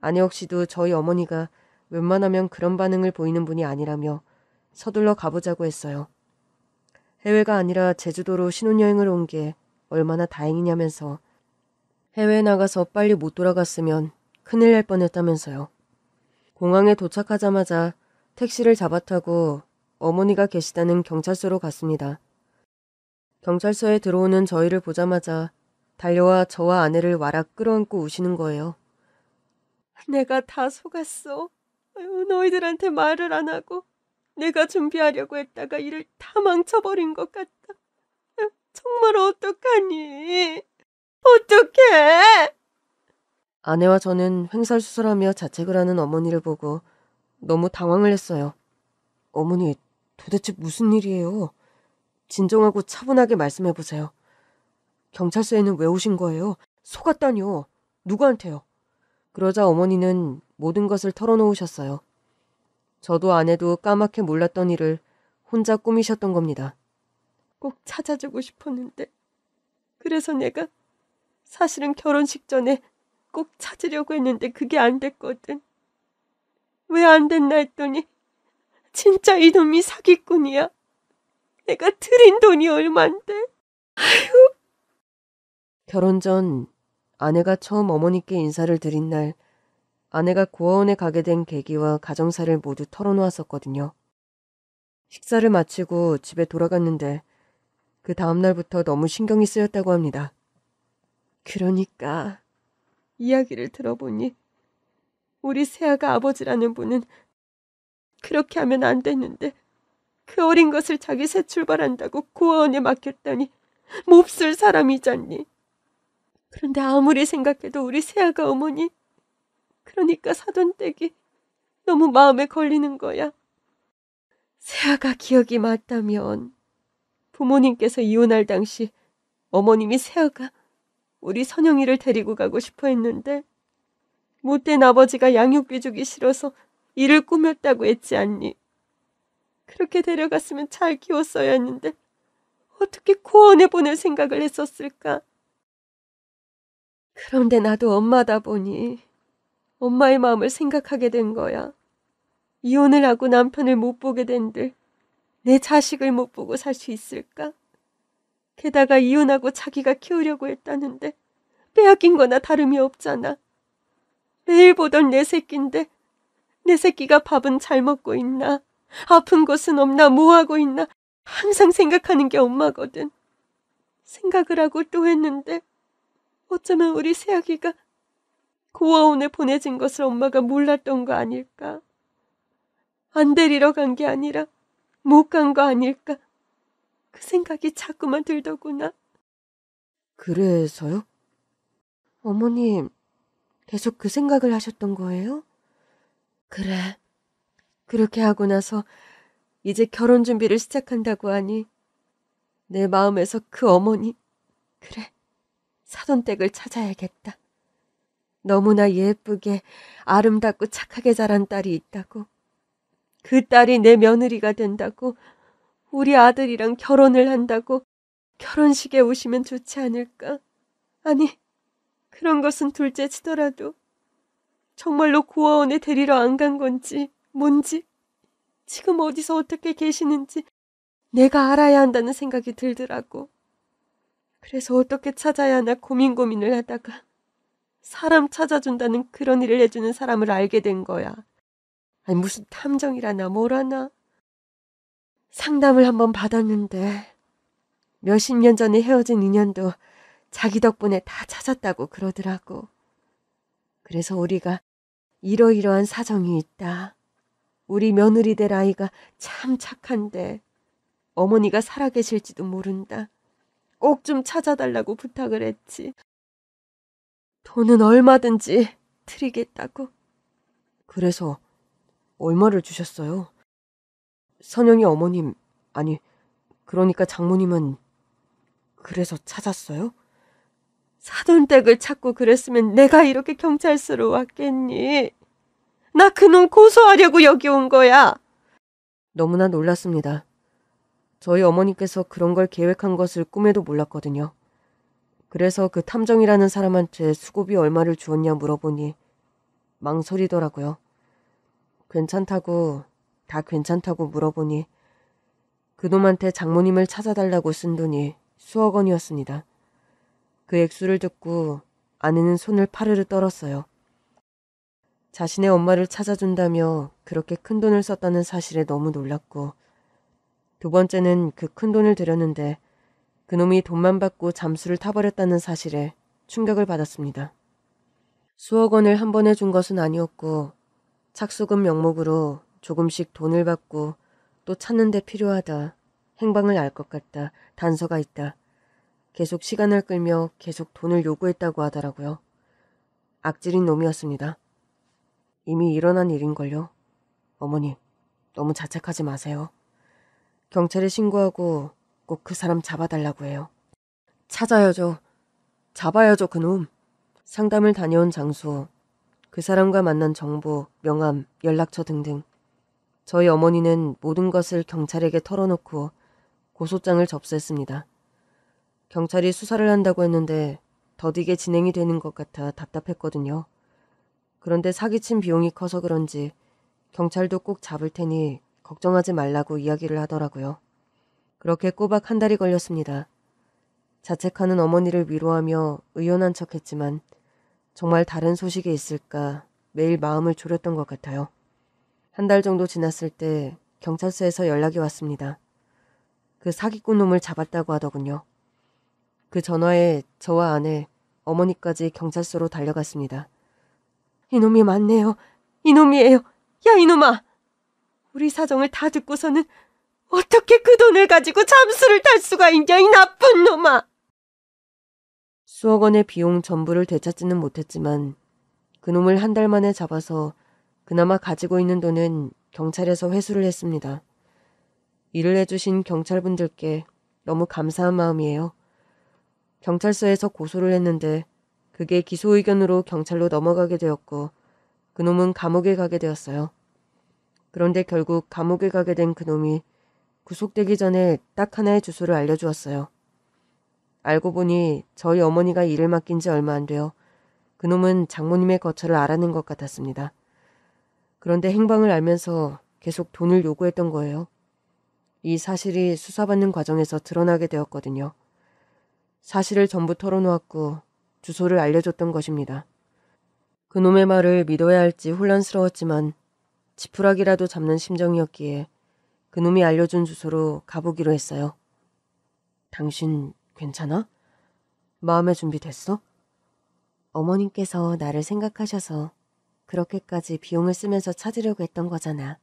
Speaker 1: 아내 역시도 저희 어머니가 웬만하면 그런 반응을 보이는 분이 아니라며 서둘러 가보자고 했어요. 해외가 아니라 제주도로 신혼여행을 온 게 얼마나 다행이냐면서 해외에 나가서 빨리 못 돌아갔으면 큰일 날 뻔했다면서요. 공항에 도착하자마자 택시를 잡아타고 어머니가 계시다는 경찰서로 갔습니다. 경찰서에 들어오는 저희를 보자마자 달려와 저와 아내를 와락 끌어안고 우시는 거예요. 내가 다 속았어. 아유, 너희들한테 말을 안 하고 내가 준비하려고 했다가 일을 다 망쳐버린 것 같다. 아유, 정말 어떡하니? 어떡해? 아내와 저는 횡설수설하며 자책을 하는 어머니를 보고 너무 당황을 했어요. 어머니, 도대체 무슨 일이에요? 진정하고 차분하게 말씀해보세요. 경찰서에는 왜 오신 거예요? 속았다뇨. 누구한테요? 그러자 어머니는 모든 것을 털어놓으셨어요. 저도 아내도 까맣게 몰랐던 일을 혼자 꾸미셨던 겁니다. 꼭 찾아주고 싶었는데 그래서 내가 사실은 결혼식 전에 꼭 찾으려고 했는데 그게 안 됐거든. 왜 안 됐나 했더니 진짜 이놈이 사기꾼이야. 내가 들인 돈이 얼만데. 아휴. 결혼 전 아내가 처음 어머니께 인사를 드린 날 아내가 고아원에 가게 된 계기와 가정사를 모두 털어놓았었거든요. 식사를 마치고 집에 돌아갔는데 그 다음날부터 너무 신경이 쓰였다고 합니다. 그러니까 이야기를 들어보니 우리 새아가 아버지라는 분은 그렇게 하면 안 됐는데 그 어린 것을 자기 새 출발한다고 고아원에 맡겼다니 몹쓸 사람이잖니. 그런데 아무리 생각해도 우리 새아가 어머니, 그러니까 사돈댁이 너무 마음에 걸리는 거야. 새아가 기억이 맞다면 부모님께서 이혼할 당시 어머님이 새아가 우리 선영이를 데리고 가고 싶어 했는데 못된 아버지가 양육비 주기 싫어서 일을 꾸몄다고 했지 않니? 그렇게 데려갔으면 잘 키웠어야 했는데 어떻게 고아원에 보낼 생각을 했었을까? 그런데 나도 엄마다 보니 엄마의 마음을 생각하게 된 거야. 이혼을 하고 남편을 못 보게 된들 내 자식을 못 보고 살 수 있을까? 게다가 이혼하고 자기가 키우려고 했다는데 빼앗긴 거나 다름이 없잖아. 매일 보던 내 새끼인데 내 새끼가 밥은 잘 먹고 있나? 아픈 곳은 없나? 뭐하고 있나? 항상 생각하는 게 엄마거든. 생각을 하고 또 했는데 어쩌면 우리 새아기가 고아원에 보내진 것을 엄마가 몰랐던 거 아닐까? 안 데리러 간 게 아니라 못 간 거 아닐까? 그 생각이 자꾸만 들더구나. 그래서요? 어머님, 계속 그 생각을 하셨던 거예요? 그래. 그렇게 하고 나서 이제 결혼 준비를 시작한다고 하니 내 마음에서 그 어머니, 그래, 사돈댁을 찾아야겠다. 너무나 예쁘게 아름답고 착하게 자란 딸이 있다고. 그 딸이 내 며느리가 된다고. 우리 아들이랑 결혼을 한다고. 결혼식에 오시면 좋지 않을까? 아니, 그런 것은 둘째 치더라도 정말로 고아원에 데리러 안 간 건지 뭔지 지금 어디서 어떻게 계시는지 내가 알아야 한다는 생각이 들더라고. 그래서 어떻게 찾아야 하나 고민을 하다가 사람 찾아준다는 그런 일을 해주는 사람을 알게 된 거야. 아니 무슨 탐정이라나 뭐라나. 상담을 한번 받았는데 몇십 년 전에 헤어진 인연도 자기 덕분에 다 찾았다고 그러더라고. 그래서 우리가 이러이러한 사정이 있다. 우리 며느리 될 아이가 참 착한데 어머니가 살아계실지도 모른다. 꼭 좀 찾아달라고 부탁을 했지. 돈은 얼마든지 드리겠다고. 그래서 얼마를 주셨어요? 선영이 어머님, 아니 그러니까 장모님은 그래서 찾았어요? 사돈댁을 찾고 그랬으면 내가 이렇게 경찰서로 왔겠니? 나 그놈 고소하려고 여기 온 거야. 너무나 놀랐습니다. 저희 어머니께서 그런 걸 계획한 것을 꿈에도 몰랐거든요. 그래서 그 탐정이라는 사람한테 수고비 얼마를 주었냐 물어보니 망설이더라고요. 괜찮다고, 다 괜찮다고 물어보니 그놈한테 장모님을 찾아달라고 쓴 돈이 수억 원이었습니다. 그 액수를 듣고 아내는 손을 파르르 떨었어요. 자신의 엄마를 찾아준다며 그렇게 큰 돈을 썼다는 사실에 너무 놀랐고, 두 번째는 그 큰 돈을 들였는데 그놈이 돈만 받고 잠수를 타버렸다는 사실에 충격을 받았습니다. 수억 원을 한 번에 준 것은 아니었고 착수금 명목으로 조금씩 돈을 받고 또 찾는 데 필요하다, 행방을 알 것 같다, 단서가 있다, 계속 시간을 끌며 계속 돈을 요구했다고 하더라고요. 악질인 놈이었습니다. 이미 일어난 일인걸요. 어머니, 너무 자책하지 마세요. 경찰에 신고하고 꼭 그 사람 잡아달라고 해요. 찾아야죠. 잡아야죠, 그놈. 상담을 다녀온 장소, 그 사람과 만난 정보, 명함, 연락처 등등. 저희 어머니는 모든 것을 경찰에게 털어놓고 고소장을 접수했습니다. 경찰이 수사를 한다고 했는데 더디게 진행이 되는 것 같아 답답했거든요. 그런데 사기친 비용이 커서 그런지 경찰도 꼭 잡을 테니 걱정하지 말라고 이야기를 하더라고요. 그렇게 꼬박 한 달이 걸렸습니다. 자책하는 어머니를 위로하며 의연한 척했지만 정말 다른 소식이 있을까 매일 마음을 졸였던 것 같아요. 한 달 정도 지났을 때 경찰서에서 연락이 왔습니다. 그 사기꾼 놈을 잡았다고 하더군요. 그 전화에 저와 아내, 어머니까지 경찰서로 달려갔습니다. 이놈이 맞네요. 이놈이에요. 야 이놈아! 우리 사정을 다 듣고서는 어떻게 그 돈을 가지고 잠수를 탈 수가 있냐, 이 나쁜 놈아! 수억 원의 비용 전부를 되찾지는 못했지만 그놈을 한 달 만에 잡아서 그나마 가지고 있는 돈은 경찰에서 회수를 했습니다. 일을 해주신 경찰분들께 너무 감사한 마음이에요. 경찰서에서 고소를 했는데 그게 기소 의견으로 경찰로 넘어가게 되었고 그놈은 감옥에 가게 되었어요. 그런데 결국 감옥에 가게 된 그놈이 구속되기 전에 딱 하나의 주소를 알려주었어요. 알고 보니 저희 어머니가 일을 맡긴 지 얼마 안 되어 그놈은 장모님의 거처를 알아낸 것 같았습니다. 그런데 행방을 알면서 계속 돈을 요구했던 거예요. 이 사실이 수사받는 과정에서 드러나게 되었거든요. 사실을 전부 털어놓았고 주소를 알려줬던 것입니다. 그놈의 말을 믿어야 할지 혼란스러웠지만 지푸라기라도 잡는 심정이었기에 그놈이 알려준 주소로 가보기로 했어요. 당신 괜찮아? 마음의 준비 됐어? 어머님께서 나를 생각하셔서 그렇게까지 비용을 쓰면서 찾으려고 했던 거잖아.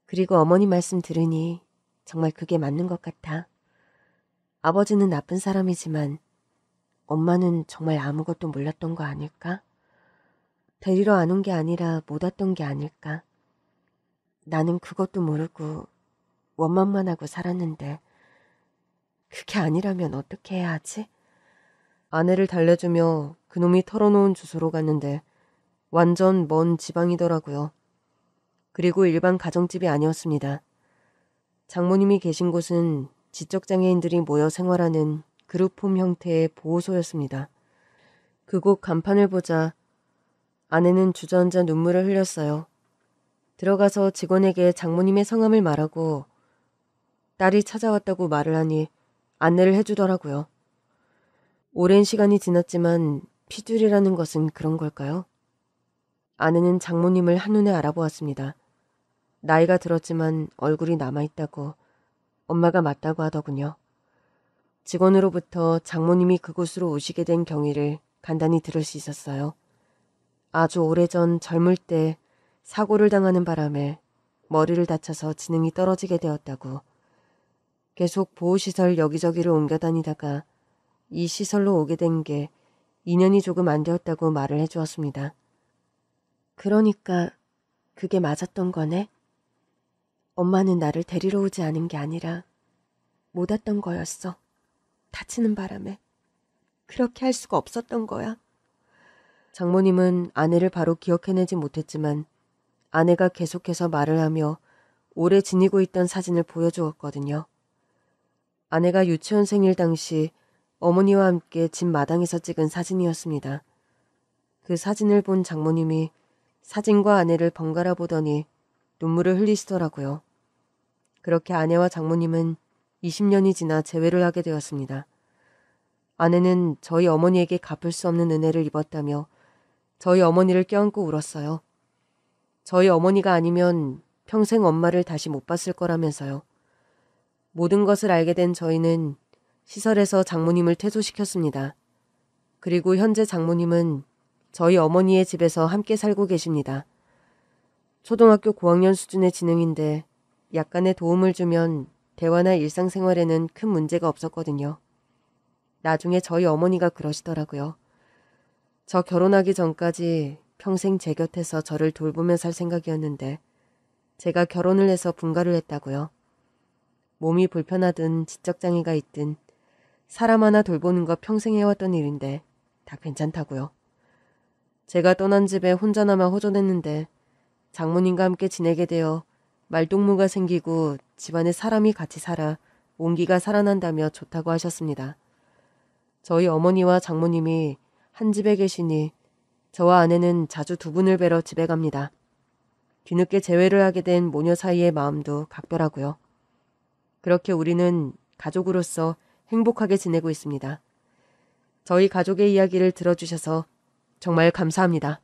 Speaker 1: 그리고 어머니 말씀 들으니 정말 그게 맞는 것 같아. 아버지는 나쁜 사람이지만 엄마는 정말 아무것도 몰랐던 거 아닐까? 데리러 안 온 게 아니라 못 왔던 게 아닐까? 나는 그것도 모르고 원망만 하고 살았는데 그게 아니라면 어떻게 해야 하지? 아내를 달래주며 그놈이 털어놓은 주소로 갔는데 완전 먼 지방이더라고요. 그리고 일반 가정집이 아니었습니다. 장모님이 계신 곳은 지적장애인들이 모여 생활하는 그룹홈 형태의 보호소였습니다. 그곳 간판을 보자 아내는 주저앉아 눈물을 흘렸어요. 들어가서 직원에게 장모님의 성함을 말하고 딸이 찾아왔다고 말을 하니 안내를 해주더라고요. 오랜 시간이 지났지만 피줄이라는 것은 그런 걸까요? 아내는 장모님을 한눈에 알아보았습니다. 나이가 들었지만 얼굴이 남아있다고 엄마가 맞다고 하더군요. 직원으로부터 장모님이 그곳으로 오시게 된 경위를 간단히 들을 수 있었어요. 아주 오래전 젊을 때 사고를 당하는 바람에 머리를 다쳐서 지능이 떨어지게 되었다고. 계속 보호시설 여기저기를 옮겨 다니다가 이 시설로 오게 된 게 2년이 조금 안 되었다고 말을 해주었습니다. 그러니까 그게 맞았던 거네? 엄마는 나를 데리러 오지 않은 게 아니라 못 왔던 거였어. 다치는 바람에. 그렇게 할 수가 없었던 거야. 장모님은 아내를 바로 기억해내지 못했지만 아내가 계속해서 말을 하며 오래 지니고 있던 사진을 보여주었거든요. 아내가 유치원 생일 당시 어머니와 함께 집 마당에서 찍은 사진이었습니다. 그 사진을 본 장모님이 사진과 아내를 번갈아 보더니 눈물을 흘리시더라고요. 그렇게 아내와 장모님은 20년이 지나 재회를 하게 되었습니다. 아내는 저희 어머니에게 갚을 수 없는 은혜를 입었다며 저희 어머니를 껴안고 울었어요. 저희 어머니가 아니면 평생 엄마를 다시 못 봤을 거라면서요. 모든 것을 알게 된 저희는 시설에서 장모님을 퇴소시켰습니다. 그리고 현재 장모님은 저희 어머니의 집에서 함께 살고 계십니다. 초등학교 고학년 수준의 지능인데 약간의 도움을 주면 대화나 일상생활에는 큰 문제가 없었거든요. 나중에 저희 어머니가 그러시더라고요. 저 결혼하기 전까지 평생 제 곁에서 저를 돌보며 살 생각이었는데 제가 결혼을 해서 분가를 했다고요. 몸이 불편하든 지적장애가 있든 사람 하나 돌보는 거 평생 해왔던 일인데 다 괜찮다고요. 제가 떠난 집에 혼자 남아 호전했는데 장모님과 함께 지내게 되어 말동무가 생기고 집안에 사람이 같이 살아 온기가 살아난다며 좋다고 하셨습니다. 저희 어머니와 장모님이 한 집에 계시니 저와 아내는 자주 두 분을 뵈러 집에 갑니다. 뒤늦게 재회를 하게 된 모녀 사이의 마음도 각별하고요. 그렇게 우리는 가족으로서 행복하게 지내고 있습니다. 저희 가족의 이야기를 들어주셔서 정말 감사합니다.